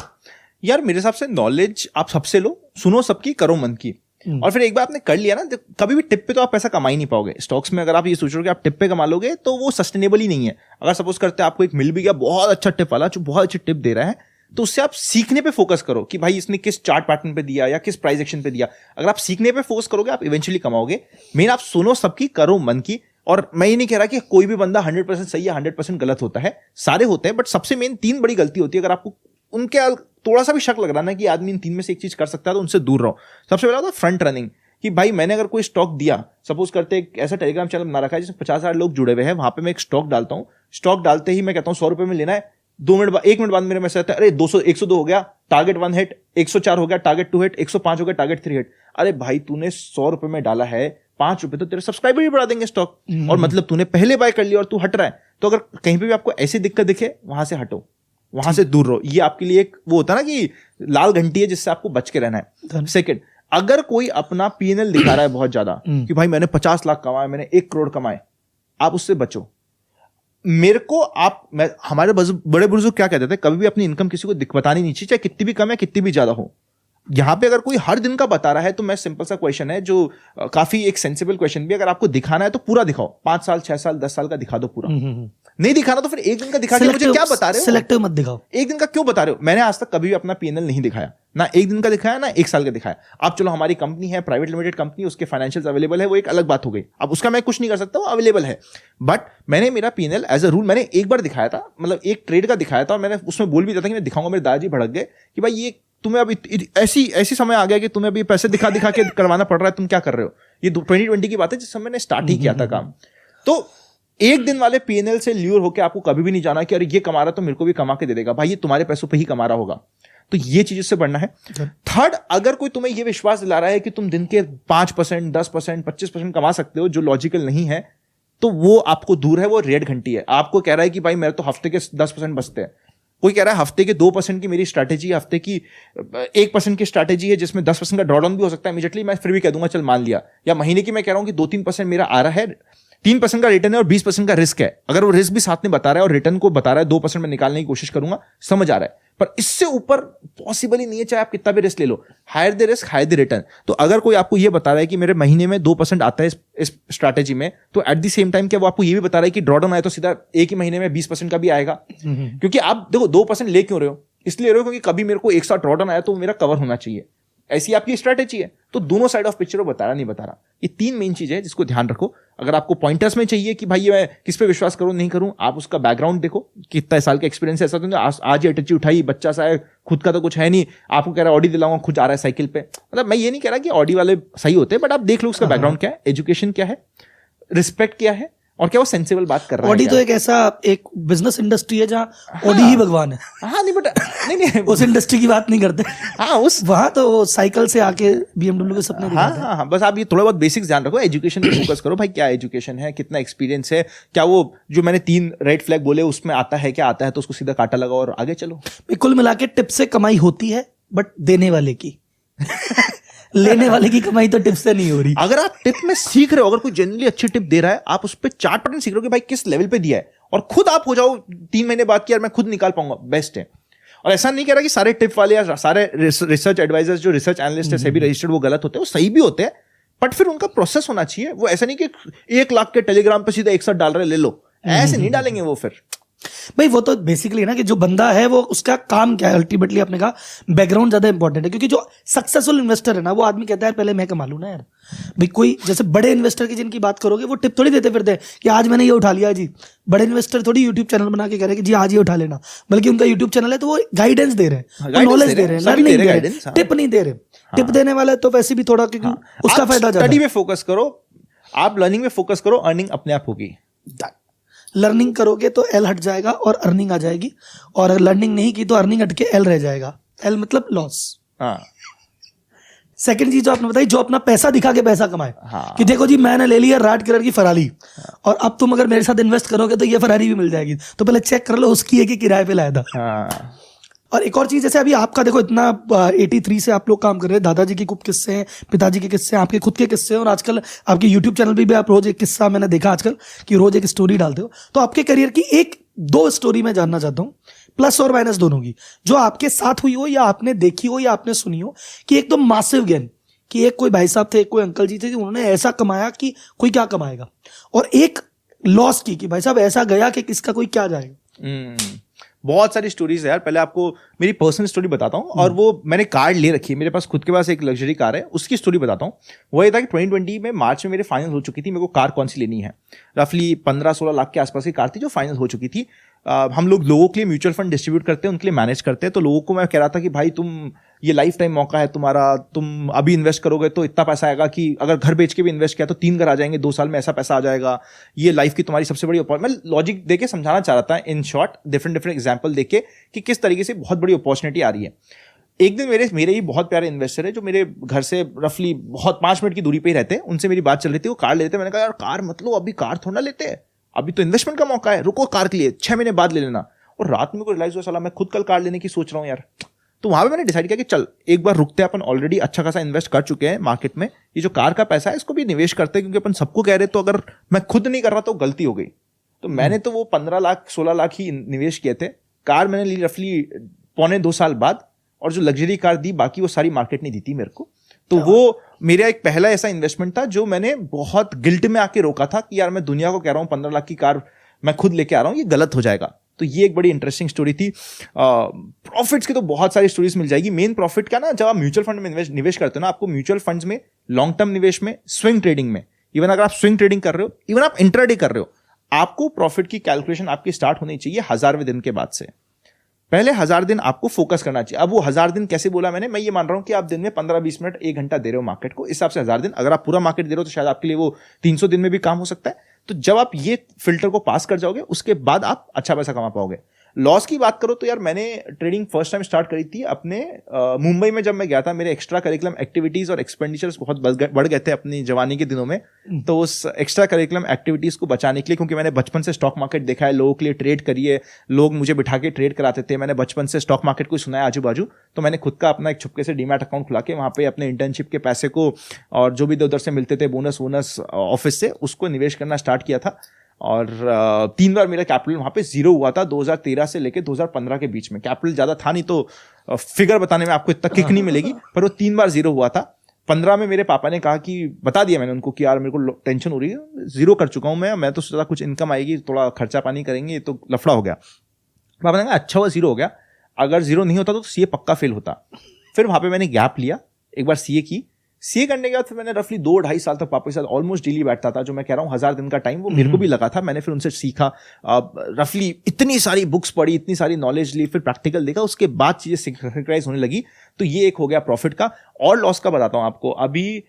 यार मेरे हिसाब से नॉलेज आप सबसे लो, सुनो सबकी, करो मन की। और फिर एक बार आपने कर लिया ना, कभी भी टिप पे तो आप पैसा कमा ही नहीं पाओगे। स्टॉक्स में अगर आप ये सोच रहे हो कि आप टिप पे कमा लोगे तो वो सस्टेनेबल ही नहीं है। अगर सपोज करते हैं आपको एक मिल भी गया बहुत अच्छा टिप वाला जो बहुत अच्छी टिप दे रहा है, तो उससे आप सीखने पे फोकस करो कि भाई इसने किस चार्ट पैटर्न पे दिया या किस प्राइस एक्शन पे दिया। अगर आप सीखने पे फोकस करोगे आप इवेंचुअली कमाओगे। मेन आप सुनो सबकी, करो मन की। और मैं ये नहीं कह रहा कि कोई भी बंदा 100% सही है 100% गलत होता है, सारे होते हैं, बट सबसे मेन 3 बड़ी गलती होती है। अगर आपको उनके थोड़ा सा भी शक लग रहा ना कि आदमी इन 3 में से एक चीज कर सकता है तो उनसे दूर रहो। सबसे पहला होता है फ्रंट रनिंग, कि भाई मैंने अगर कोई स्टॉक दिया, सपोज करते एक ऐसा टेलीग्राम चैनल बना रखा है जिसमें 50,000 लोग जुड़े हुए हैं, वहां पे मैं एक स्टॉक डालता हूं। स्टॉक डालते ही मैं कहता हूं 100 रुपए में लेना है, 1 मिनट बाद मेरे मैसेज आता है, अरे 102 हो गया, टारगेट 1 हिट, 104 हो गया, टारगेट 2 हिट, 105 हो गया, टारगेट 3 हिट। अरे भाई तूने 100 रुपए में डाला है, 5 रुपए तो तेरे सब्सक्राइबर भी बढ़ा देंगे स्टॉक, और मतलब तूने पहले बाय कर लिया और तू हट रहा है। तो अगर कहीं पे भी आपको ऐसी दिक्कत दिखे वहां से हटो। वहां से दूर रहो। ये आपके लिए एक वो होता है ना कि लाल घंटी है जिससे आपको बच के रहना है। सेकंड, अगर कोई अपना P&L दिखा रहा है बहुत ज्यादा कि भाई मैंने 50 लाख कमाए, मैंने 1 करोड़ कमाए, आप उससे बचो। मेरे को हमारे बड़े बुजुर्ग क्या कहते थे, कभी भी अपनी इनकम किसी को बतानी नहीं चाहिए, चाहे कितनी भी कम है कितनी भी ज्यादा हो। यहां पे अगर कोई हर दिन का बता रहा है तो मैं सिंपल सा क्वेश्चन है जो काफी एक सेंसिबल क्वेश्चन भी, अगर आपको दिखाना है तो पूरा दिखाओ, 5 साल 6 साल 10 साल का दिखा दो पूरा। नहीं दिखाना तो फिर एक दिन का दिखा के मुझे क्या बता रहे हो, सिलेक्टिव मत दिखाओ। एक दिन का क्यों बता रहे हो? मैंने आज तक कभी भी अपना P&L नहीं दिखाया, ना एक दिन का दिखाया ना 1 साल का दिखाया। अब चलो हमारी कंपनी है, प्राइवेट लिमिटेड कंपनी, उसके फाइनेंशियल्स अवेलेबल है, वो एक अलग बात हो गई। अब उसका मैं कुछ नहीं कर सकता, वो अवेलेबल है। बट मैंने मेरा P&L एज अ रूल मैंने एक बार दिखाया था, मतलब एक ट्रेड का दिखाया था, और मैंने उसमें बोल भी दिया था कि मैं दिखाऊंगा। मेरे दादाजी भड़क गए कि भाई ये तुम्हें अब ऐसी समय आ गया कि तुम्हें अभी पैसे दिखा दिखा के करवाना पड़ रहा है, तुम क्या कर रहे हो? ये 2020 की बात है जिस समय मैंने स्टार्ट ही किया था काम। तो एक दिन वाले P&L से ल्यूर होकर आपको कभी भी नहीं जाना कि अरे ये कमा रहा तो मेरे को भी कमा के दे देगा। भाई ये तुम्हारे पैसों पे ही कमा रहा होगा, तो ये चीज इससे बढ़ना है। थर्ड, अगर कोई तुम्हें ये विश्वास दिला रहा है कि तुम दिन के 5%, 10%, 25% कमा सकते हो, जो लॉजिकल नहीं है, तो वो आपको दूर है, वो रेड घंटी है। आपको कह रहा है कि भाई मेरे तो हफ्ते के 10% बचते हैं, कोई कह रहा है हफ्ते के 2% की मेरी स्ट्रैटेजी, हफ्ते की 1% की स्ट्रैटेजी है जिसमें 10% का ड्रॉडाउन भी हो सकता है इमीडिएटली, मैं फिर भी कह दूंगा चल मान लिया। या महीने की मैं कह रहा हूं कि 2-3% मेरा आ रहा है, 3% का रिटर्न है और 20% का रिस्क है। अगर वो रिस्क भी साथ में बता रहा है और रिटर्न को बता रहा है 2% में निकालने की कोशिश करूंगा, समझ आ रहा है। पर इससे ऊपर पॉसिबल ही नहीं है, चाहे आप कितना भी रिस्क ले लो। Higher the risk higher the return. तो अगर कोई आपको ये बता रहा है कि मेरे महीने में 2% आता है इस स्ट्रैटेजी में, तो एट द सेम टाइम क्या वो आपको ये भी बता रहा है कि ड्रॉडाउन आए तो सीधा एक ही महीने में 20% का भी आएगा? क्योंकि आप देखो 2% ले क्यों रहे हो? इसलिए ले रहे हो क्योंकि कभी मेरे को एक साथ ड्रॉडाउन आया तो मेरा कवर होना चाहिए, ऐसी आपकी स्ट्रैटेजी है। तो दोनों साइड ऑफ पिक्चर बता रहा नहीं बता रहा, ये 3 मेन चीज है जिसको ध्यान रखो। अगर आपको पॉइंटर्स में चाहिए कि भाई मैं किस पे विश्वास करूं नहीं करूं, आप उसका बैकग्राउंड देखो, कितना साल का एक्सपीरियंस है। ऐसा तो आज ही अटैची उठाई, बच्चा सा है, खुद का तो कुछ है नहीं, आपको कह रहा है ऑडी दिलाऊंगा, खुद आ रहा है साइकिल पे। मतलब मैं ये नहीं कह रहा कि ऑडी वाले सही होते हैं, बट आप देख लो उसका बैकग्राउंड क्या है, एजुकेशन क्या है, रिस्पेक्ट क्या है, और क्या वो सेंसिबल बात कर रहा है। ऑडी तो एक ऐसा एक बिजनेस इंडस्ट्री है जहाँ ऑडी ही भगवान है। हाँ नहीं, बट नहीं उस इंडस्ट्री की बात नहीं करते। हाँ उस वहां तो साइकिल से आके BMW के सपने दिखाते हैं। हाँ, बस आप ये थोड़ा बहुत बेसिक्स ध्यान रखो, एजुकेशन पे फोकस करो। भाई क्या एजुकेशन है, कितना एक्सपीरियंस है, क्या वो जो मैंने 3 रेड फ्लैग बोले उसमें आता है, क्या आता है, तो उसको सीधा काटा लगाओ और आगे चलो। कुल मिला के टिप से कमाई होती है, बट देने वाले की लेने वाले की कमाई तो टिप से नहीं हो रही। अगर आप टिप में सीख रहे हो, अगर कोई जनरली अच्छी टिप दे रहा है, आप उस पर चार्ट पैटर्न सीख रहे हो कि भाई किस लेवल पे दिया है, और खुद आप हो जाओ 3 महीने बाद कि यार मैं खुद निकाल पाऊंगा, बेस्ट है। और ऐसा नहीं कह रहा कि सारे टिप वाले या सारे रिसर्च एडवाइजर्स जो रिसर्च एनालिस्ट है सेबी रजिस्टर्ड वो गलत होते हैं, वो सही भी होते हैं, बट फिर उनका प्रोसेस होना चाहिए। वो ऐसा नहीं कि 1 लाख के टेलीग्राम पे सीधा 1 साथ डाल रहे ले लो, ऐसे नहीं डालेंगे वो। फिर भाई वो तो बेसिकली ना कि जो बंदा है वो उसका काम क्या है, अल्टीमेटली आपने कहा बैकग्राउंड ज्यादा इंपॉर्टेंट है। क्योंकि जो सक्सेसफुल इन्वेस्टर है ना, वो आदमी कहता है पहले मैं कमा लूं ना यार। भाई कोई जैसे बड़े इन्वेस्टर की जिनकी बात करोगे, वो टिप थोड़ी देते फिरते हैं कि आज मैंने ये उठा लिया जी। बड़े इन्वेस्टर थोड़ी यूट्यूब चैनल बना के कह रहे हैं कि जी आज ये उठा लेना, बल्कि उनका यूट्यूब चैनल है तो वो गाइडेंस दे रहे हैं, नॉलेज दे रहे हैं, लर्निंग दे रहे हैं, टिप नहीं दे रहे। टिप देने वाले तो वैसे भी थोड़ा, क्योंकि उसका फायदा स्टडी में फोकस करो, आप लर्निंग में फोकस करो, अर्निंग अपने आप होगी। लर्निंग करोगे तो एल हट जाएगा और अर्निंग आ जाएगी, और अगर लर्निंग नहीं की तो अर्निंग हट के एल रह जाएगा। एल मतलब लॉस। सेकंड चीज जो आपने बताई, जो अपना पैसा दिखा के पैसा कमाए। कि देखो जी मैंने ले लिया रेड कलर की फरारी, और अब तुम अगर मेरे साथ इन्वेस्ट करोगे तो ये फरारी भी मिल जाएगी, तो पहले चेक कर लो उसकी है कि किराए पे लाया था। और एक और चीज, जैसे अभी आपका देखो इतना 83 से आप लोग काम कर रहे हैं, दादाजी के कुछ किस्से हैं, पिताजी के किस्से हैं, आपके खुद के किस्से हैं, और आजकल आपके यूट्यूब चैनल पे भी आप रोज एक किस्सा, मैंने देखा आजकल कि रोज एक स्टोरी डालते हो। तो आपके करियर की 1-2 स्टोरी मैं जानना चाहता हूँ, प्लस और माइनस दोनों की, जो आपके साथ हुई हो या आपने देखी हो या आपने सुनी हो, कि एक तो मासिव गेन, कि एक कोई भाई साहब थे, एक कोई अंकल जी थे, कि उन्होंने ऐसा कमाया कि कोई क्या कमाएगा, और एक लॉस की कि भाई साहब ऐसा गया कि किसका कोई क्या जाएगा। बहुत सारी स्टोरीज है यार। पहले आपको मेरी पर्सनल स्टोरी बताता हूँ, और वो मैंने कार ले रखी है मेरे पास, खुद के पास एक लग्जरी कार है, उसकी स्टोरी बताता हूँ। वो ये था कि 2020 में मार्च में मेरे फाइनल हो चुकी थी, मेरे को कार कौन सी लेनी है। रफली 15-16 लाख के आसपास की कार थी जो फाइनल हो चुकी थी। हम लोगों के लिए म्यूचुअल फंड डिस्ट्रीब्यूट करते हैं, उनके लिए मैनेज करते हैं। तो लोगों को मैं कह रहा था कि भाई तुम ये लाइफ टाइम मौका है तुम्हारा, तुम अभी इन्वेस्ट करोगे तो इतना पैसा आएगा कि अगर घर बेच के भी इन्वेस्ट किया तो 3 घर आ जाएंगे, 2 साल में ऐसा पैसा आ जाएगा, ये लाइफ की तुम्हारी सबसे बड़ी अपॉर्चुनिटी। मैं लॉजिक देके समझाना चाह रहा था इन शॉर्ट, डिफरेंट एग्जाम्पल देके कि किस तरीके से बहुत बड़ी अपॉर्चुनिटी आ रही है। एक दिन मेरे ही बहुत प्यारे इन्वेस्टर है जो मेरे घर से रफली बहुत 5 मिनट की दूरी पे ही रहते हैं, उनसे मेरी बात चल रही थी, वो कार लेते हैं। मैंने कहा यार कार मतलब अभी कार थोड़ा लेते हैं, अभी तो इन्वेस्टमेंट का मौका है, रुको कार के लिए 6 महीने बाद ले लेना। और रात में को रियलाइज हुआ साला मैं खुद कल कार लेने की सोच रहा हूँ यार। तो वहां पे मैंने डिसाइड किया कि चल एक बार रुकते हैं, अपन ऑलरेडी अच्छा खासा इन्वेस्ट कर चुके हैं मार्केट में, ये जो कार का पैसा है इसको भी निवेश करते हैं, क्योंकि अपन सबको कह रहे तो अगर मैं खुद नहीं कर रहा तो गलती हो गई। तो मैंने तो वो 15 लाख 16 लाख ही निवेश किए थे। कार मैंने ली रफली 1.25 साल बाद, और जो लग्जरी कार दी बाकी वो सारी मार्केट ने दी थी मेरे को। तो वो मेरा एक पहला ऐसा इन्वेस्टमेंट था जो मैंने बहुत गिल्ट में आके रोका था कि यार मैं दुनिया को कह रहा हूँ 15 लाख की कार मैं खुद लेके आ रहा हूँ, ये गलत हो जाएगा। तो ये एक बड़ी इंटरेस्टिंग स्टोरी थी। प्रॉफिट्स की तो बहुत सारी स्टोरीज मिल जाएगी। मेन प्रॉफिट क्या ना, जब आप म्यूचुअल फंड में निवेश करते हो ना, आपको म्यूचुअल फंड्स में, लॉन्ग टर्म निवेश में, स्विंग ट्रेडिंग में, इवन अगर आप स्विंग ट्रेडिंग कर रहे हो, इवन आप इंट्राडे कर रहे हो, आपको प्रॉफिट की कैलकुलेशन आपकी स्टार्ट होनी चाहिए 1000वें दिन के बाद से। पहले 1000 दिन आपको फोकस करना चाहिए। अब वो 1000 दिन कैसे बोला मैंने, मैं ये मान रहा हूं कि आप दिन में 15-20 मिनट 1 घंटा दे रहे हो मार्केट को, इस हिसाब से 1000 दिन। अगर आप पूरा मार्केट दे रहे हो तो शायद आपके लिए वो 300 दिन में भी काम हो सकता है। तो जब आप ये फिल्टर को पास कर जाओगे उसके बाद आप अच्छा पैसा कमा पाओगे। लॉस की बात करो तो यार मैंने ट्रेडिंग फर्स्ट टाइम स्टार्ट करी थी अपने मुंबई में। जब मैं गया था, मेरे एक्स्ट्रा करिकुलम एक्टिविटीज और एक्सपेंडिचर्स बहुत बढ़ गए थे अपनी जवानी के दिनों में। तो उस एक्स्ट्रा करिकुलम एक्टिविटीज को बचाने के लिए, क्योंकि मैंने बचपन से स्टॉक मार्केट देखा है, लोगों के लिए ट्रेड करिए, लोग मुझे बिठा के ट्रेड कराते थे, मैंने बचपन से स्टॉक मार्केट को सुना है आजू बाजू। तो मैंने खुद का अपना एक छुपके से डीमैट अकाउंट खुला के वहां पे अपने इंटर्नशिप के पैसे को और जो भी इधर से मिलते थे बोनस ऑफिस से, उसको निवेश करना स्टार्ट किया था। और 3 बार मेरा कैपिटल वहां पे 0 हुआ था 2013 से लेके 2015 के बीच में। कैपिटल ज्यादा था नहीं तो फिगर बताने में आपको इतना किक नहीं मिलेगी, पर वो 3 बार 0 हुआ था। 15 में मेरे पापा ने कहा कि, बता दिया मैंने उनको कि यार मेरे को टेंशन हो रही है, 0 कर चुका हूं मैं तो सोचा कुछ इनकम आएगी, थोड़ा खर्चा पानी करेंगे, तो लफड़ा हो गया। पापा ने कहा अच्छा हुआ 0 हो गया, अगर 0 नहीं होता तो सीए पक्का फेल होता। फिर वहां पे मैंने गैप लिया, एक बार सीए की। सीए करने के बाद फिर मैंने रफली 2-2.5 साल तक पापा के साथ ऑलमोस्ट डेली बैठता था। जो मैं कह रहा हूँ 1000 दिन का टाइम वो मेरे को भी लगा था। मैंने फिर उनसे सीखा, रफली इतनी सारी बुक्स पढ़ी, इतनी सारी नॉलेज ली, फिर प्रैक्टिकल देखा, उसके बाद चीजें सिंक्रोनाइज होने लगी। तो ये एक हो गया प्रॉफिट का। और लॉस का बताता हूँ आपको। अभी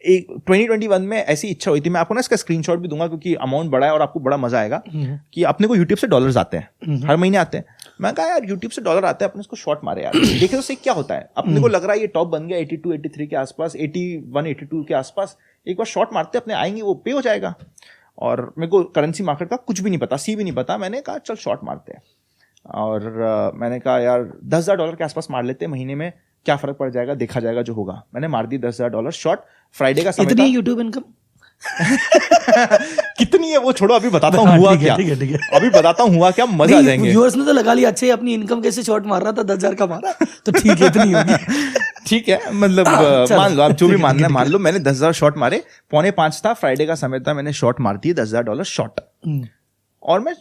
2021 में ऐसी इच्छा हुई थी, मैं आपको ना इसका स्क्रीनशॉट भी दूंगा क्योंकि अमाउंट बड़ा है और आपको बड़ा मजा आएगा, कि अपने को यूट्यूब से डॉलर्स आते हैं, हर महीने आते हैं। मैं कहा यार यूट्यूब से डॉलर आते हैं, अपने इसको शॉर्ट मारे यार, देखे तो सही क्या होता है। अपने को लग रहा है ये टॉप बन गया 82-83 के आसपास, 81-82 के आसपास, एक बार शॉर्ट मारते अपने आएंगे, वो पे हो जाएगा। और मेरे को करेंसी मार्केट का कुछ भी नहीं पता, सी भी नहीं पता। मैंने कहा चल शॉर्ट मारते हैं। और मैंने कहा यार $10,000 के आसपास मार लेते हैं महीने में, क्या फर्क पड़ जाएगा, देखा जाएगा जो होगा। मैंने मार दी $10,000 शॉर्ट। फ्राइडे का समय था। इतनी यूट्यूब इनकम कितनी है वो छोड़ो, अभी बताता हूँ हुआ क्या। ठीक है। अभी बताता हूँ हुआ क्या, मजा आ जाएंगे। व्यूअर्स ने तो लगा लिया अच्छे अपनी इनकम कैसे शॉर्ट मार रहा था, 10,000 का मारा, तो ठीक है इतनी होगी। ठीक है, मतलब मान लो आप जो भी मानना है मान लो। मैंने 10,000 शॉर्ट मारे, 4:45 था, फ्राइडे का समय था, मैंने शॉर्ट मार दिए $10,000 शॉर्ट। और मैं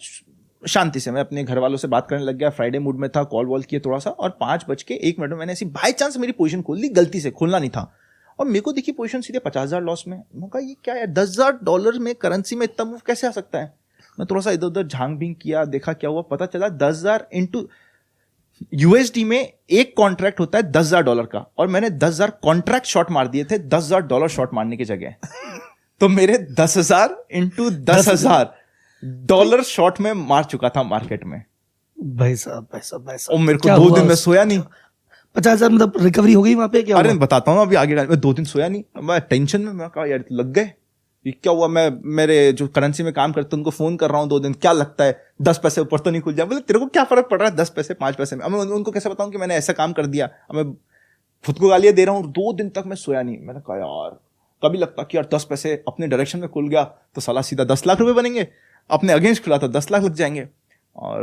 शांति से मैं अपने घर वालों से बात करने लग गया, फ्राइडे मूड में था, कॉल वॉल किए थोड़ा सा। और 5:01 में मैंने ऐसी बाई चांस मेरी पोजीशन खोल दी, गलती से खोलना नहीं था, और मेरे को देखी पोजीशन सीधे 50,000 लॉस में। मैं कहा ये क्या है, $10,000 में करेंसी में इतना मूव कैसे आ सकता है। मैं थोड़ा सा इधर उधर झांक भींग किया, देखा क्या हुआ, पता चला 10,000 इंटू USD में एक कॉन्ट्रैक्ट होता है $10,000 का, और मैंने 10,000 कॉन्ट्रैक्ट शॉर्ट मार दिए थे $10,000 शॉर्ट मारने की जगह। तो मेरे 10,000 इंटू $10,000 शॉर्ट में मार चुका था मार्केट में। भाई साहब और मेरे को 2 दिन में सोया नहीं। 50,000 मतलब रिकवरी हो गई वहां पे, क्या? अरे बताता हूँ अभी आगे। मैं 2 दिन सोया नहीं, मैं टेंशन में। मैं कहा यार लग गए, ये क्या हुआ। मैं मेरे जो करेंसी में काम करते हैं उनको फोन कर रहा हूँ 2 दिन, क्या लगता है 10 पैसे ऊपर तो नहीं खुल जाए। बोले तेरे को क्या फर्क पड़ रहा है 10 पैसे 5 पैसे में। अब मैं उनको कैसे बताऊं कि मैंने ऐसा काम कर दिया। अब मैं खुद को गालियां दे रहा हूँ। 2 दिन तक मैं सोया नहीं। मैंने कहा यार कभी लगता कि यार 10 पैसे अपने डायरेक्शन में खुल गया तो साला सीधा 10 लाख रुपए बनेंगे, अपने अगेंस्ट खुला तो 10 लाख लग जाएंगे। और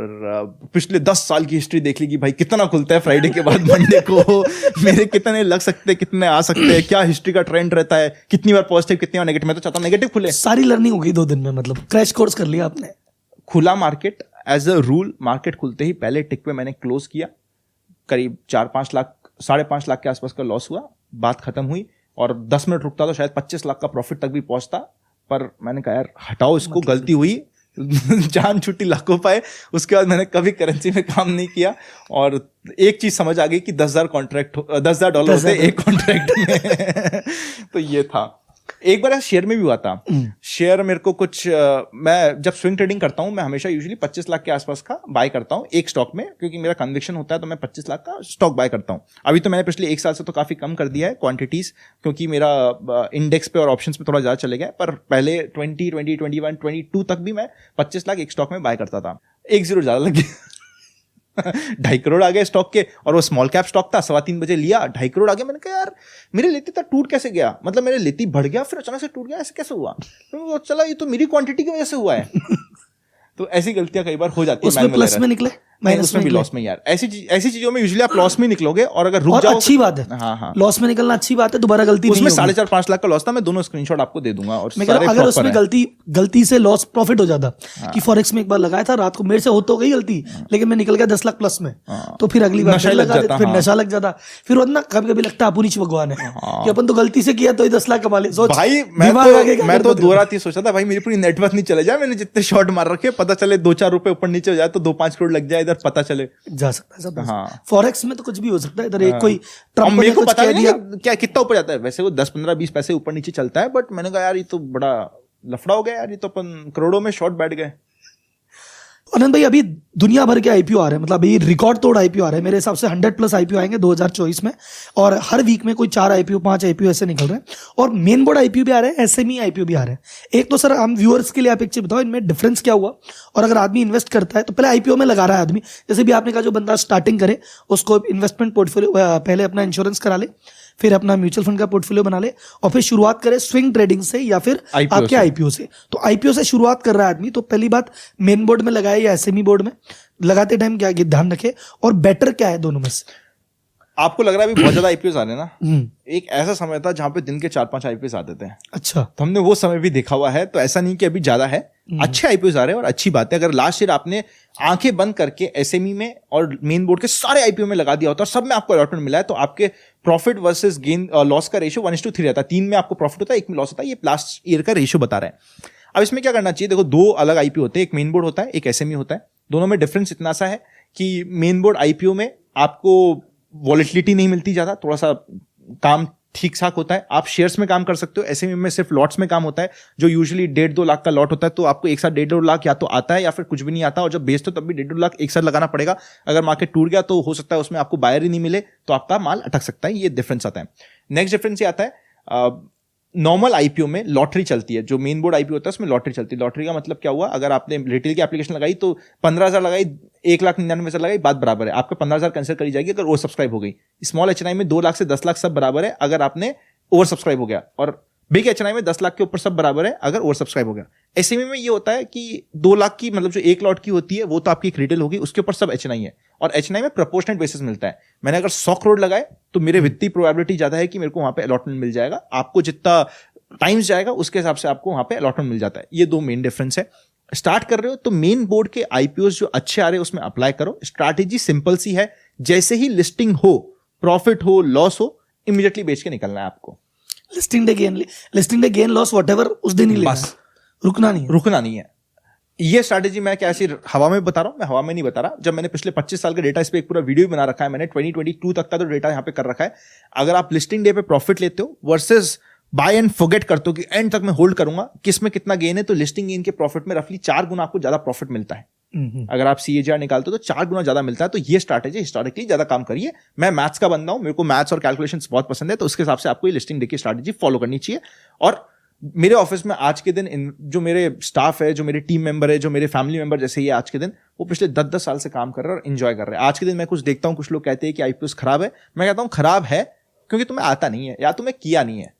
पिछले 10 साल की हिस्ट्री देख ली कि भाई कितना खुलता है फ्राइडे के बाद मंडे को, मेरे कितने लग सकते हैं, कितने आ सकते हैं, क्या हिस्ट्री का ट्रेंड रहता है, कितनी बार पॉजिटिव कितनी बार नेगेटिव। मैं तो चाहता हूं नेगेटिव खुले। सारी लर्निंग हो गई 2 दिन में, मतलब क्रैश कोर्स कर लिया आपने। खुला market as a rule, market खुलते ही पहले टिक पे मैंने क्लोज किया। करीब 4-5 लाख 5.5 लाख के आसपास का लॉस हुआ, बात खत्म हुई। और 10 मिनट रुकता तो शायद 25 लाख का प्रॉफिट तक भी पहुंचता। पर मैंने कहा यार हटाओ इसको, गलती हुई, जान छुट्टी लाखों पाए। उसके बाद मैंने कभी करेंसी में काम नहीं किया। और एक चीज समझ आ गई कि $10,000 होते एक कॉन्ट्रैक्ट में। तो ये था। एक बार शेयर में भी हुआ था। शेयर मेरे को कुछ मैं जब स्विंग ट्रेडिंग करता हूं, मैं हमेशा यूजुअली 25 लाख के आसपास का बाय करता हूं एक स्टॉक में, क्योंकि मेरा कन्विक्शन होता है तो मैं 25 लाख का स्टॉक बाय करता हूं। अभी तो मैंने पिछले 1 साल से तो काफी कम कर दिया है क्वांटिटीज, क्योंकि मेरा इंडेक्स पे और ऑप्शंस पे थोड़ा ज्यादा चले गया। पर पहले 20, 21, 22 तक भी मैं 25 लाख एक स्टॉक में बाय करता था। 1 0 ज्यादा लग गया। 2.5 करोड़ आ गए स्टॉक के, और वो स्मॉल कैप स्टॉक था, 3:15 बजे लिया, 2.5 करोड़ आ गया। मैंने कहा यार मेरे लेती था टूट कैसे गया, मतलब मेरे लेती बढ़ गया फिर अचानक से टूट गया, ऐसे कैसे हुआ? तो चला ये तो मेरी क्वांटिटी की वजह से हुआ है। तो ऐसी गलतियां कई बार हो जाती है। उसमें प्लस में निकले, उसमें भी लॉस में यार। ऐसी चीजों में यूजुअली आप लॉस में निकलोगे, और अगर रुक जाओ अच्छी बात है। हाँ, लॉस में निकलना अच्छी बात है, दोबारा गलती नहीं उसमें होगी। 4.5-5 लाख का लॉस था, मैं दोनों स्क्रीनशॉट आपको दे दूंगा। और मैं कह रहा हूं, अगर उसमें गलती से लॉस प्रॉफिट हो जाता कि फॉरेक्स में एक बार लगाया था रात को, मेरे से हो तो गई गलती, लेकिन मैं निकल गया 10 लाख प्लस में, तो फिर अगली बार नशा लग जाता, फिर नशा लग जाता। फिर ना कभी कभी लगता है पुनीच भगवान है कि अपन तो गलती से किया तो ही 10 लाख कमा ले। सोच भाई, मैं तो 2 रात ही सोचा था भाई मेरी पूरी नेटवर्थ नहीं चले जाए, मैंने जितने शॉट मार रखे, पता चले 2-4 रुपए ऊपर नीचे हो जाए तो 2-5 करोड़ लग जाए, इधर पता चले जा सकता है सब। हाँ, फॉरेक्स में तो कुछ भी हो सकता है। इधर एक कोई ट्रम्प ने कुछ कह दिया, क्या कितना ऊपर जाता है वैसे, वो 10-15-20 पैसे ऊपर नीचे चलता है, बट मैंने कहा यार ये तो बड़ा लफड़ा हो गया यार, ये तो अपन करोड़ों में शॉर्ट बैठ गए। आनंद भाई, अभी दुनिया भर के आईपीओ आ रहे हैं, मतलब अभी रिकॉर्ड तोड़ आईपीओ आ रहे हैं। मेरे हिसाब से 100+ आईपीओ आएंगे 2024 में, और हर वीक में कोई 4 आईपीओ 5 आईपीओ ऐसे निकल रहे हैं, और मेन बोर्ड आईपीओ भी आ रहे हैं, एसएमई आईपीओ भी आ रहे हैं। एक तो सर हम व्यूअर्स के लिए आप एक चीज बताओ, इनमें डिफरेंस क्या हुआ, और अगर आदमी इन्वेस्ट करता है तो पहले आईपीओ में लगा रहा है आदमी, जैसे भी आपने कहा जो बंदा स्टार्टिंग करे उसको इन्वेस्टमेंट पोर्टफोलियो, पहले अपना इंश्योरेंस करा ले, फिर अपना म्यूचुअल फंड का पोर्टफोलियो बना ले, और फिर शुरुआत करे स्विंग ट्रेडिंग से या फिर आपके आईपीओ से। तो आईपीओ से शुरुआत कर रहा है आदमी, तो पहली बात मेन बोर्ड में लगाए या एसएमई बोर्ड में लगाते टाइम क्या ध्यान रखे, और बेटर क्या है दोनों में से? आपको लग रहा है अभी बहुत ज्यादा आईपीओ आ रहे हैं ना, एक ऐसा समय था जहां पे दिन के 4-5 आईपीओ आते थे। अच्छा, तो हमने वो समय भी देखा हुआ है, तो ऐसा नहीं कि अभी ज्यादा है, अच्छे आईपीओ आ रहे हैं और अच्छी बात है। अगर लास्ट ईयर आपने आंखें बंद करके एसएमई में और मेन बोर्ड के सारे आईपीओ में लगा दिया होता और सब में आपको अलॉटमेंट मिला है, तो आपके प्रॉफिट वर्सेस गेन लॉस का रेशियो 1:3 रहता है। 3 में आपको प्रॉफिट होता है, 1 में लॉस होता है। ये लास्ट ईयर का रेशियो बता रहा है। अब इसमें क्या करना चाहिए, देखो 2 अलग आईपीओ होते हैं, एक मेन बोर्ड होता है, एक एसएमई होता है। दोनों में डिफरेंस इतना सा है कि मेन बोर्ड आईपीओ में आपको वॉलेटिलिटी नहीं मिलती ज्यादा, थोड़ा सा काम ठीक ठाक होता है, आप शेयर्स में काम कर सकते हो। एसएमई में सिर्फ लॉट्स में काम होता है, जो यूजुअली 1.5-2 लाख का लॉट होता है, तो आपको एक साथ 1.5-2 लाख या तो आता है या फिर कुछ भी नहीं आता, और जब बेचते हो तब भी 1.5-2 लाख एक साथ लगाना पड़ेगा। अगर मार्केट टूट गया तो हो सकता है उसमें आपको बायर ही नहीं मिले, तो आपका माल अटक सकता है। ये डिफरेंस आता है। नेक्स्ट डिफरेंस ये आता है, नॉर्मल आईपीओ में लॉटरी चलती है, जो मेन बोर्ड आईपीओ होता है उसमें लॉटरी चलती है। लॉटरी का मतलब क्या हुआ, अगर आपने रिटेल की एप्लीकेशन लगाई तो 15,000 लगाई, 1,99,000 लगाई, बात बराबर है, आपको 15,000 कंसिडर करी जाएगी अगर ओवर सब्सक्राइब हो गई। स्मॉल एचएनआई में 2 लाख से 10 लाख सब बराबर है अगर आपने ओवर सब्सक्राइब हो गया, और बिग एचएनआई में 10 लाख के ऊपर सब बराबर है अगर ओवर सब्सक्राइब हो गया। एसएमई में ये होता है कि 2 लाख की, मतलब जो 1 लॉट की होती है वो तो आपकी एक रिटेल होगी, उसके ऊपर सब एचएनआई है, और एचएनआई में प्रोपोर्शनेट बेसिस मिलता है। मैंने अगर 100 करोड़ लगाए तो मेरे वित्तीय प्रोबेबिलिटी ज्यादा है कि मेरे को वहां पे अलॉटमेंट मिल जाएगा। आपको जितना टाइम्स जाएगा उसके हिसाब से आपको वहां पे अलॉटमेंट मिल जाता है। ये 2 मेन डिफरेंस है। स्टार्ट कर रहे हो तो मेन बोर्ड के आईपीओ जो अच्छे आ रहे हैं उसमें अप्लाई करो। स्ट्रैटेजी सिंपल सी है, जैसे ही लिस्टिंग हो, प्रॉफिट हो, लॉस हो, इमीडिएटली बेच के निकलना है आपको। Listing day gain loss whatever उस दिन ही लेना है, रुकना नहीं है। ये स्ट्रैटेजी मैं क्या ऐसी हवा में बता रहा हूं, मैं हवा में नहीं बता रहा। जब मैंने पिछले 25 साल का डेटा इस पे एक पूरा वीडियो भी बना रखा है, मैंने 2022 तक का तो डेटा यहां पे कर रखा है। अगर आप लिस्टिंग डे पे प्रॉफिट लेते हो वर्सेस बाय एंड फॉरगेट करते हो कि एंड तक मैं होल्ड करूंगा, किस में कितना गेन है, तो लिस्टिंग गेन के प्रॉफिट में रफली 4 गुना आपको ज्यादा प्रॉफिट मिलता है। अगर आप CAGR निकालते हो तो 4 गुना ज्यादा मिलता है। तो ये स्ट्रैटेजी हिस्टोरिकली ज्यादा काम करिए। मैं मैथ्स का बंदा हूं, मेरे को मैथ्स और कैलकुलेशंस बहुत पसंद है, तो उसके हिसाब से आपको ये लिस्टिंग डे की स्ट्रैटेजी फॉलो करनी चाहिए। और मेरे ऑफिस में आज के दिन जो मेरे स्टाफ है, जो मेरे टीम मेंबर है, जो मेरे फैमिली मेंबर जैसे ये आज के दिन, वो पिछले 10-10 साल से काम कर रहे हैं और एंजॉय कर रहे हैं। आज के दिन मैं कुछ देखता हूं, कुछ लोग कहते हैं कि आईपीओ खराब है, मैं कहता हूं खराब है क्योंकि तुम्हें आता नहीं है या तुम्हें किया नहीं है।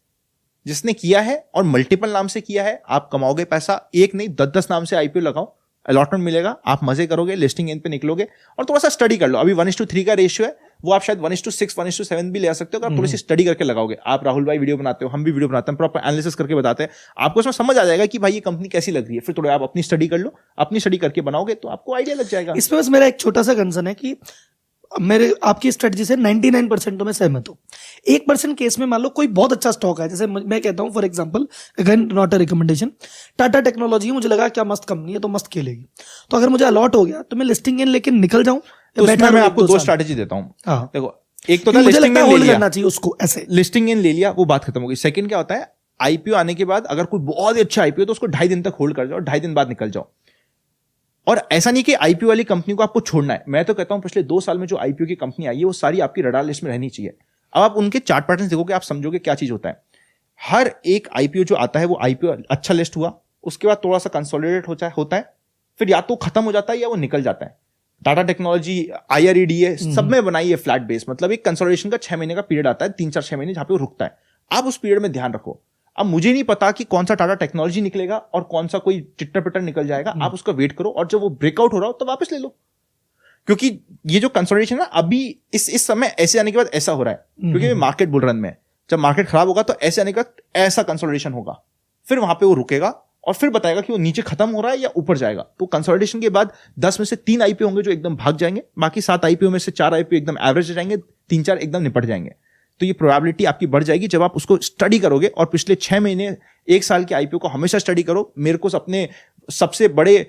जिसने किया है और मल्टीपल नाम से किया है, आप कमाओगे पैसा। एक नहीं 10-10 नाम से आईपीओ लगाओ, अलॉटमेंट मिलेगा, आप मजे करोगे, लिस्टिंग एंड पे निकलोगे। और थोड़ा सा स्टडी कर लो। अभी 1:3 का रेशियो है, वो आप शायद 1:6, 1:7 भी ले सकते हो अगर आप थोड़ी सी स्टडी करके लगाओगे। आप राहुल भाई वीडियो बनाते हो, हम भी वीडियो बनाते हैं, प्रॉपर एनालिसिस करके बताते हैं, आपको उसमें समझ आ जाएगा कि भाई ये कंपनी कैसी लग रही है। फिर थोड़ा आप अपनी स्टडी कर लो, अपनी स्टडी करके बनाओगे तो आपको आइडिया लग जाएगा। इसमें बस मेरा एक छोटा सा कंसर्न है कि मेरे आपकी स्ट्रेटजी से 99% तो मैं सहमत हूं। 1% केस में मान लो कोई बहुत अच्छा स्टॉक है, जैसे मैं कहता हूं for example, again not a recommendation, Tata technology, मुझे लगा क्या मस्त कंपनी है तो मस्त खेलेगी, तो अगर मुझे अलॉट हो गया तो मैं लिस्टिंग इन लेके निकल जाऊं, तो उसमें मैं आपको 2 स्ट्रैटेजी देता हूं। देखो, एक तो लिस्टिंग इन होल्ड करना चाहिए उसको, ऐसे लिस्टिंग इन ले लिया, वो बात खत्म हो गई। सेकंड क्या होता है, आईपीओ आने के बाद अगर कोई बहुत ही अच्छा आईपीओ तो उसको 2.5 दिन तक होल्ड कर जाओ, 2.5 दिन बाद निकल जाओ। और ऐसा नहीं कि आईपीओ वाली कंपनी को आपको छोड़ना है। मैं तो कहता हूं पिछले 2 साल में जो आईपीओ की कंपनी आई है वो सारी आपकी रडार लिस्ट में रहनी चाहिए। अब आप उनके चार्ट पैटर्न देखोगे, आप समझोगे क्या चीज होता है। हर एक आईपीओ जो आता है वो आईपीओ अच्छा लिस्ट हुआ, उसके बाद थोड़ा सा कंसोलिडेट होता है, फिर या तो खत्म हो जाता है या वो निकल जाता है। टाटा टेक्नोलॉजी, IREDA सब में बनाई है फ्लैट बेस, मतलब एक कंसोलिडेशन का 6 महीने का पीरियड आता है, 3-4-6 महीने जहां पे वो रुकता है। आप उस पीरियड में ध्यान रखो। अब मुझे नहीं पता कि कौन सा टाटा टेक्नोलॉजी निकलेगा और कौन सा कोई चिट्टर पिट्टर निकल जाएगा, आप उसका वेट करो और जब वो ब्रेकआउट हो रहा हो तो वापस ले लो, क्योंकि ये जो कंसोलिडेशन है अभी इस समय ऐसे आने के बाद ऐसा हो रहा है, क्योंकि मार्केट बुल रन में, जब मार्केट खराब होगा तो ऐसे आने के बाद ऐसा कंसोलिडेशन होगा, फिर वहां पे वो रुकेगा और फिर बताएगा कि वो नीचे खत्म हो रहा है या ऊपर जाएगा। तो कंसोलिडेशन के बाद 10 में से 3 IPO होंगे जो एकदम भाग जाएंगे, बाकी 7 IPO में से 4 IPO एकदम एवरेज जाएंगे, 3-4 एकदम निपट जाएंगे। तो ये प्रोबेबिलिटी आपकी बढ़ जाएगी जब आप उसको स्टडी करोगे, और पिछले 6 महीने 1 साल के IPO को हमेशा स्टडी करो। मेरे को अपने सबसे बड़े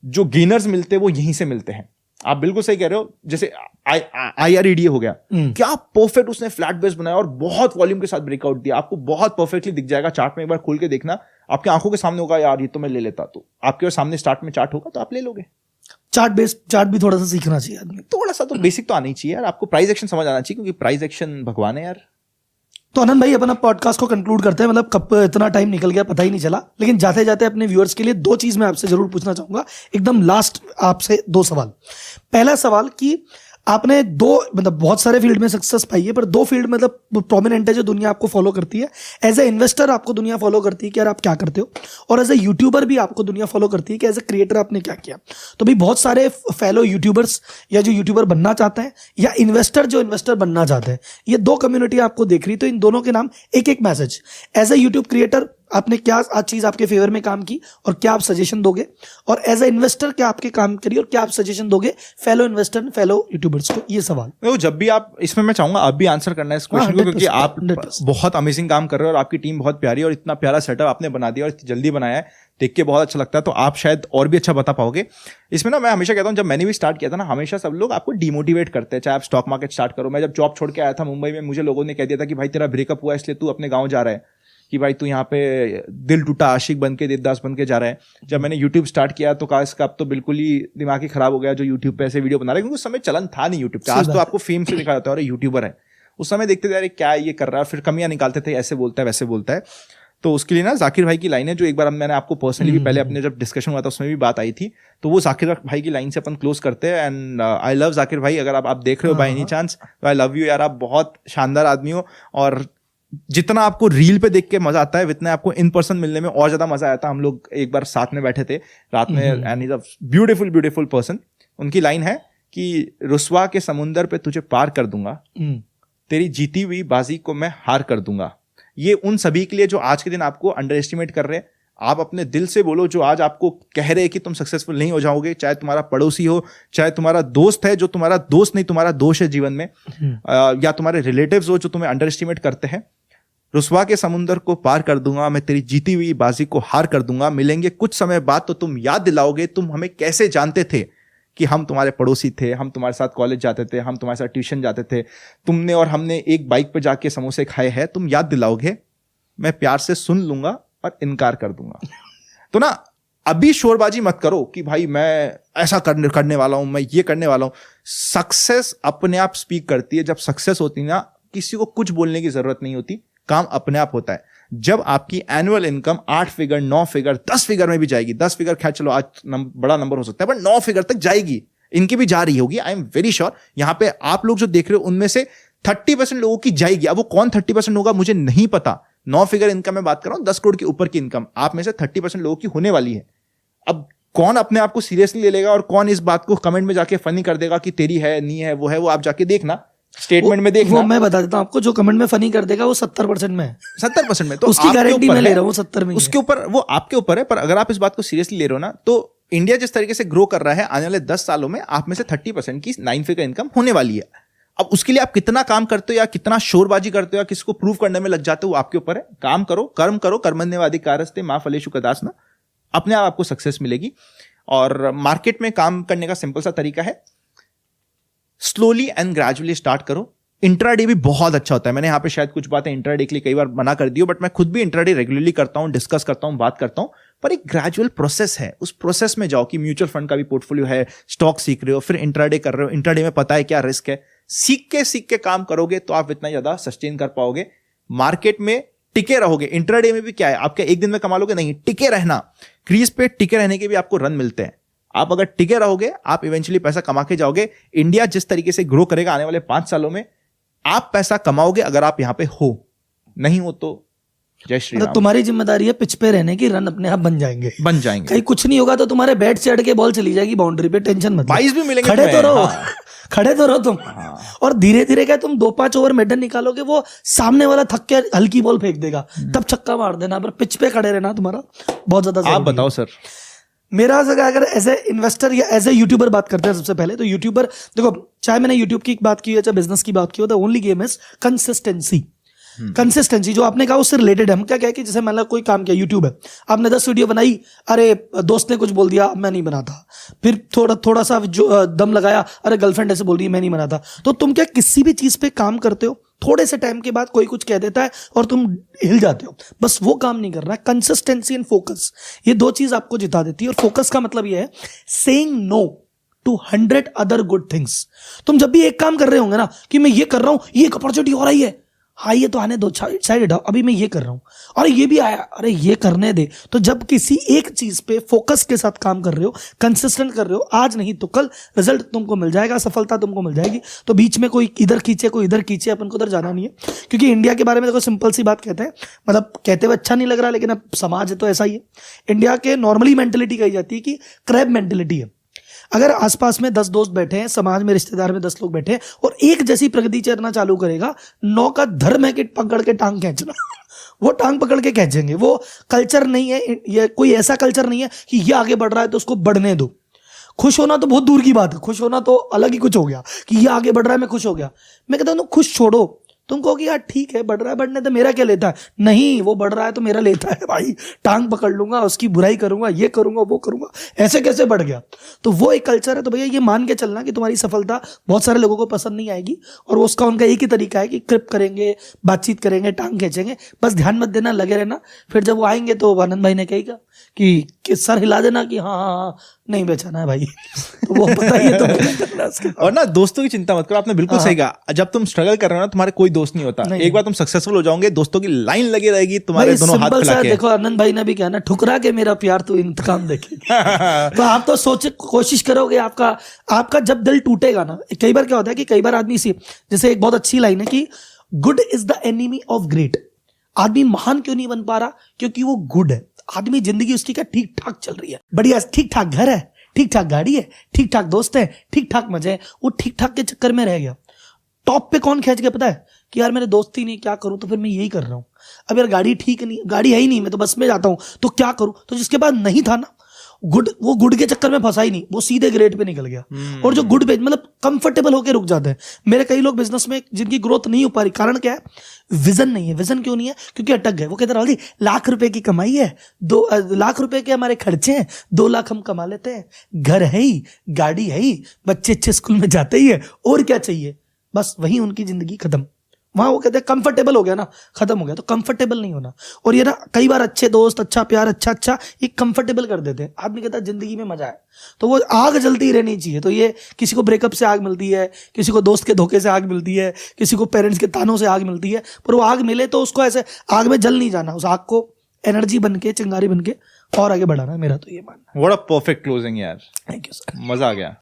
जो गेनर्स मिलते हैं वो यहीं से मिलते हैं। आप बिल्कुल सही कह रहे हो, जैसे IREDA हो गया, क्या परफेक्ट उसने फ्लैट बेस बनाया और बहुत वॉल्यूम के साथ ब्रेकआउट दिया, आपको बहुत परफेक्टली दिख जाएगा चार्ट में, एक बार खोल के देखना, आपकी आंखों के सामने होगा यार ये तो मैं ले लेता, तो आपके सामने स्टार्ट में चार्ट होगा तो आप ले लोगे। चार्ट भी थोड़ा सा सीखना चाहिए आदमी, थोड़ा सा तो बेसिक तो आना ही चाहिए यार, आपको प्राइस एक्शन समझ आना चाहिए, क्योंकि प्राइस एक्शन भगवान है यार। तो आनंद भाई अपन अब पॉडकास्ट को कंक्लूड करते हैं, मतलब कब इतना टाइम निकल गया पता ही नहीं चला, लेकिन जाते जाते अपने व्यूअर्स के लिए 2 चीज मैं आपसे जरूर पूछना चाहूंगा, एकदम लास्ट आपसे 2 सवाल। पहला सवाल कि आपने 2 मतलब बहुत सारे फील्ड में सक्सेस पाई है, पर 2 फील्ड मतलब प्रोमिनेंट है जो दुनिया आपको फॉलो करती है। एज ए इन्वेस्टर आपको दुनिया फॉलो करती है कि यार आप क्या करते हो, और एज ए यूट्यूबर भी आपको दुनिया फॉलो करती है कि एज ए क्रिएटर आपने क्या किया। तो भाई बहुत सारे फेलो यूट्यूबर्स या जो यूट्यूबर बनना चाहते हैं या इन्वेस्टर जो इन्वेस्टर बनना चाहते हैं, ये 2 कम्युनिटी आपको देख रही, तो इन दोनों के नाम एक message. As a YouTube creator आपने क्या आज चीज आपके फेवर में काम की और क्या आप सजेशन दोगे, और एज ए इन्वेस्टर क्या आपके काम करी और क्या आप सजेशन दोगे फेलो इन्वेस्टर फेलो यूट्यूबर्स को। ये सवाल तो जब भी आप इसमें, मैं चाहूंगा आप भी आंसर करना है इस क्वेश्चन को, क्योंकि आप 100%। बहुत अमेजिंग काम कर रहे हो और आपकी टीम बहुत प्यारी, और इतना प्यारा सेटअप आपने बना दिया और इतनी जल्दी बनाया है, देख के बहुत अच्छा लगता है। तो आप शायद और भी अच्छा बता पाओगे इसमें ना। मैं हमेशा कहता हूँ, जब मैंने भी स्टार्ट किया था ना, हमेशा सब लोग आपको डिमोटिवेट करते हैं, चाहे आप स्टॉक मार्केट स्टार्ट करो। मैं जब जॉब छोड़ के आया था मुंबई में, मुझे लोगों ने कह दिया था कि भाई तेरा ब्रेकअप हुआ इसलिए तू अपने गाँव जा रहा है, कि भाई तू यहाँ पे दिल टूटा आशिक बन के, देवदास बन के जा रहा है। जब मैंने YouTube स्टार्ट किया तो कहा इसका अब तो बिल्कुल ही दिमाग ही खराब हो गया जो YouTube पे ऐसे वीडियो बना रहा है, क्योंकि उस समय चलन था नहीं YouTube पे। आज तो आपको फेम से दिखा जाता है और यूट्यूबर है, उस समय देखते थे यार क्या ये कर रहा है, फिर कमियां निकालते थे, ऐसे बोलता है वैसे बोलता है। तो उसके लिए ना जाकिर भाई की लाइन है, जो एक बार मैंने आपको पर्सनली भी पहले अपने जब डिस्कशन हुआ था उसमें भी बात आई थी, तो वो जाकिर भाई की लाइन से अपन क्लोज करते हैं। एंड आई लव जाकिर भाई, अगर आप देख रहे हो बाय एनी चांस, तो आई लव यू यार, आप बहुत शानदार आदमी हो, और जितना आपको रील पे देख के मजा आता है उतना आपको इन पर्सन मिलने में और ज्यादा मजा आया था। हम लोग एक बार साथ में बैठे थे रात में, and is a beautiful beautiful person. उनकी लाइन है कि रुस्वा के समुंदर पे तुझे पार कर दूंगा, तेरी जीती हुई बाजी को मैं हार कर दूंगा। ये उन सभी के लिए जो आज के दिन आपको अंडर एस्टिमेट कर रहे हैं। आप अपने दिल से बोलो, जो आज आपको कह रहे हैं कि तुम सक्सेसफुल नहीं हो जाओगे, चाहे तुम्हारा पड़ोसी हो, चाहे तुम्हारा दोस्त है जो तुम्हारा दोस्त नहीं तुम्हारा दोष है जीवन में, या तुम्हारे रिलेटिव्स हो जो तुम्हें अंडर एस्टिमेट करते हैं। रुस्वा के समुंदर को पार कर दूंगा, मैं तेरी जीती हुई बाजी को हार कर दूंगा। मिलेंगे कुछ समय बाद तो तुम याद दिलाओगे तुम हमें कैसे जानते थे, कि हम तुम्हारे पड़ोसी थे, हम तुम्हारे साथ कॉलेज जाते थे, हम तुम्हारे साथ ट्यूशन जाते थे, तुमने और हमने एक बाइक पे जाके समोसे खाए हैं। तुम याद दिलाओगे, मैं प्यार से सुन लूंगा और इनकार कर दूंगा। तो ना अभी शोरबाजी मत करो कि भाई मैं ऐसा करने वाला हूं, मैं ये करने वाला हूं। सक्सेस अपने आप स्पीक करती है। जब सक्सेस होती है ना, किसी को कुछ बोलने की जरूरत नहीं होती, काम अपने आप होता है। जब आपकी annual income 8 figure 9 figure 10 figure में भी जाएगी, 10 फिगर खैर चलो आज बड़ा नंबर हो सकता है, पर 9 फिगर तक जाएगी, इनकी भी जा रही होगी, आई एम वेरी श्योर। यहां पे आप लोग जो देख रहे हो उनमें से 30% लोगों की जाएगी। अब वो कौन 30% होगा मुझे नहीं पता। 9 फिगर इनकम में बात कर रहा हूं, 10 करोड़ के ऊपर की इनकम आप में से 30% लोगों की होने वाली है। अब कौन अपने आप को सीरियसली ले लेगा और कौन इस बात को कमेंट में जाके फनी कर देगा कि तेरी है नहीं है, वो है, वो आप जाके देखना, स्टेटमेंट में देखना। वो मैं बता देता हूं आपको, जो कमेंट में फनी कर देगा वो 70% में है। 70% में तो उसकी गारंटी मैं ले रहा हूं 70 में। उसके ऊपर वो आपके ऊपर है। पर अगर आप इस बात को सीरियसली ले रहे हो ना, तो इंडिया जिस तरीके से ग्रो कर रहा है, आने वाले 10 सालों में आप में से 30% की 9 फिगर इनकम होने वाली है। अब उसके लिए आप कितना काम करते हो या कितना शोरबाजी करते हो या किसको प्रूव करने में लग जाते हो, वो आपके ऊपर है। काम करो, कर्म करो, कर्मण्येवाधिकारस्ते मा फलेषु कदाचन, अपने आप आपको सक्सेस मिलेगी। और मार्केट में काम करने का सिंपल सा तरीका है, स्लोली एंड ग्रेजुअली स्टार्ट करो। इंट्राडे भी बहुत अच्छा होता है। मैंने यहाँ पे शायद कुछ बातें इंट्राडे के लिए कई बार मना कर दी हो, बट मैं खुद भी इंट्राडे रेगुलरली करता हूँ, डिस्कस करता हूँ, बात करता हूँ। पर एक ग्रेजुअल प्रोसेस है, उस प्रोसेस में जाओ कि म्यूचुअल फंड का भी पोर्टफोलियो है, स्टॉक सीख रहे हो, फिर इंट्राडे कर रहे हो, इंट्राडे में पता है क्या रिस्क है। सीख के काम करोगे तो आप इतना ज्यादा सस्टेन कर पाओगे, मार्केट में टिके रहोगे। इंट्राडे में भी क्या है, आपके एक दिन में कमा लोगे नहीं, टिके रहना, क्रीज पे टिके रहने के भी आपको रन मिलते हैं। आप अगर टिके रहोगे आप इवेंचुअली पैसा कमा के जाओगे। इंडिया जिस तरीके से ग्रो करेगा आने वाले 5 सालों में, आप पैसा कमाओगे अगर आप यहां पे हो, नहीं हो तो जय श्री राम। तुम्हारी जिम्मेदारी है पिच पे रहने की, रन अपने आप बन जाएंगे। कहीं कुछ नहीं होगा तो तुम्हारे बैट से अड़ के बॉल चली जाएगी बाउंड्री पे, टेंशन मत। 22 भी मिलेंगे, खड़े तो रहो। हाँ। खड़े तो रहो तुम। हाँ। और धीरे धीरे क्या तुम 2-5 ओवर मेडन निकालोगे, वो सामने वाला थक के हल्की बॉल फेंक देगा, तब छक्का मार देना, पर पिच पे खड़े रहना तुम्हारा बहुत ज्यादा। आप बताओ सर। मेरा अगर एज ए इन्वेस्टर या एज ए यूट्यूबर बात करते हैं सबसे पहले, तो यूट्यूबर देखो, चाहे मैंने यूट्यूब की बात की है चाहे बिजनेस की बात की हो, the only game is consistency. Consistency जो आपने कहा उससे रिलेटेड है। हम क्या कि जैसे मान लो कोई काम किया, यूट्यूब है, आपने 10 वीडियो बनाई, अरे दोस्त ने कुछ बोल दिया, मैं नहीं बनाता, फिर थोड़ा सा जो दम लगाया, अरे गर्लफ्रेंड ऐसे बोल रही है, मैं नहीं बनाता। तो तुम क्या किसी भी चीज पे काम करते हो, थोड़े से टाइम के बाद कोई कुछ कह देता है और तुम हिल जाते हो, बस वो काम नहीं करना है। कंसिस्टेंसी एंड फोकस, ये 2 चीज आपको जिता देती है। और फोकस का मतलब ये है saying no to 100 other good things. तुम जब भी एक काम कर रहे होंगे ना कि मैं ये कर रहा हूं, ये एक अपॉर्चुनिटी हो रही है, हाँ ये तो आने दो, साइड हटाओ, अभी मैं ये कर रहा हूं, अरे ये भी आया, अरे ये करने दे। तो जब किसी एक चीज पे फोकस के साथ काम कर रहे हो, कंसिस्टेंट कर रहे हो, आज नहीं तो कल रिजल्ट तुमको मिल जाएगा, सफलता तुमको मिल जाएगी। तो बीच में कोई इधर खींचे कोई इधर खींचे, अपन को उधर जाना नहीं है। क्योंकि इंडिया के बारे में देखो सिंपल सी बात कहते हैं, मतलब कहते हुए अच्छा नहीं लग रहा, लेकिन अब समाज है तो ऐसा ही है। इंडिया के नॉर्मली मेंटेलिटी कही जाती है कि क्रैब मेंटेलिटी है। अगर आसपास में 10 दोस्त बैठे हैं, समाज में रिश्तेदार में 10 लोग बैठे हैं और एक जैसी प्रगति चरना चालू करेगा, 9 का धर्म है कि पकड़ के टांग खींचना वो टांग पकड़ के खींचेंगे। वो कल्चर नहीं है, ये कोई ऐसा कल्चर नहीं है कि ये आगे बढ़ रहा है तो उसको बढ़ने दो। खुश होना तो बहुत दूर की बात है, खुश होना तो अलग ही कुछ हो गया कि ये आगे बढ़ रहा है मैं खुश हो गया। मैं कहता हूं तुम खुश छोड़ो, तुम कहोगे यार ठीक है बढ़ रहा है, बढ़ने तो मेरा क्या लेता है, नहीं वो बढ़ रहा है तो मेरा लेता है भाई, टांग पकड़ लूंगा, उसकी बुराई करूंगा, ये करूंगा वो करूंगा, ऐसे कैसे बढ़ गया। तो वो एक कल्चर है। तो भैया ये मान के चलना कि तुम्हारी सफलता बहुत सारे लोगों को पसंद नहीं आएगी, और उसका उनका एक ही तरीका है कि क्रिप करेंगे, बातचीत करेंगे, टांग खींचेंगे, बस ध्यान मत देना, लगे रहना। फिर जब वो आएंगे तो आनंद भाई ने कहेगा कि सर हिला देना कि हाँ हाँ हाँ नहीं बेचाना है भाई तो वो पता ही है तो करना उसके। और ना दोस्तों की चिंता मत करो, आपने बिल्कुल सही कहा। जब तुम स्ट्रगल कर रहे हो ना, तुम्हारे कोई दोस्त नहीं होता, एक बार तुम सक्सेसफुल हो जाओगे दोस्तों की लाइन लगी रहेगी तुम्हारे दोनों हाथ फैला के। देखो आनंद भाई ने भी कहा ना, ठुकरा के मेरा प्यार तो इंतकाम देखेगा तो आप तो सोचे कोशिश करोगे, आपका जब दिल टूटेगा ना, कई बार क्या होता है कि कई बार आदमी सी, जैसे एक बहुत अच्छी लाइन है कि good is the enemy of great. आदमी महान क्यों नहीं बन पा रहा, क्योंकि वो गुड है। आदमी जिंदगी उसकी क्या ठीक ठाक चल रही है, बढ़िया ठीक ठाक घर है, ठीक ठाक गाड़ी है, ठीक ठाक दोस्त है, ठीक ठाक मजे है, वो ठीक ठाक के चक्कर में रह गया। टॉप पे कौन खींच गया पता है कि यार मेरे दोस्त ही नहीं, क्या करूं, तो फिर मैं यही कर रहा हूं। अब यार गाड़ी ठीक नहीं, गाड़ी है ही नहीं, मैं तो बस में जाता हूं, तो क्या करूं। तो जिसके पास नहीं था ना वो गुड के चक्कर में फंसा ही नहीं, वो सीधे ग्रेट पे निकल गया। और जो गुड पे मतलब कंफर्टेबल होकर रुक जाते हैं। मेरे कई लोग बिजनेस में जिनकी ग्रोथ नहीं हो पा रही, कारण क्या है, विजन नहीं है। विजन क्यों नहीं है, क्योंकि अटक गए। वो कहते राहुल जी लाख रुपए की कमाई है, 2 लाख रुपए के हमारे खर्चे हैं, 2 लाख हम कमा लेते हैं, घर है ही, गाड़ी है ही, बच्चे अच्छे स्कूल में जाते ही है, और क्या चाहिए। बस वही उनकी जिंदगी खत्म। वहां वो कहते हैं कंफर्टेबल हो गया ना, खत्म हो गया। तो कंफर्टेबल नहीं होना। और ये ना कई बार अच्छे दोस्त, अच्छा प्यार, अच्छा ये कंफर्टेबल कर देते हैं। आदमी कहता है जिंदगी में मजा है, तो वो आग जलती रहनी चाहिए। तो ये किसी को ब्रेकअप से आग मिलती है, किसी को दोस्त के धोखे से आग मिलती है, किसी को पेरेंट्स के तानों से आग मिलती है, पर वो आग मिले तो उसको ऐसे आग में जल नहीं जाना, उस आग को एनर्जी बन के, चिंगारी बन के और आगे बढ़ाना है। मेरा तो ये मानना है। व्हाट अ परफेक्ट क्लोजिंग यार, थैंक यू सर, मजा आ गया।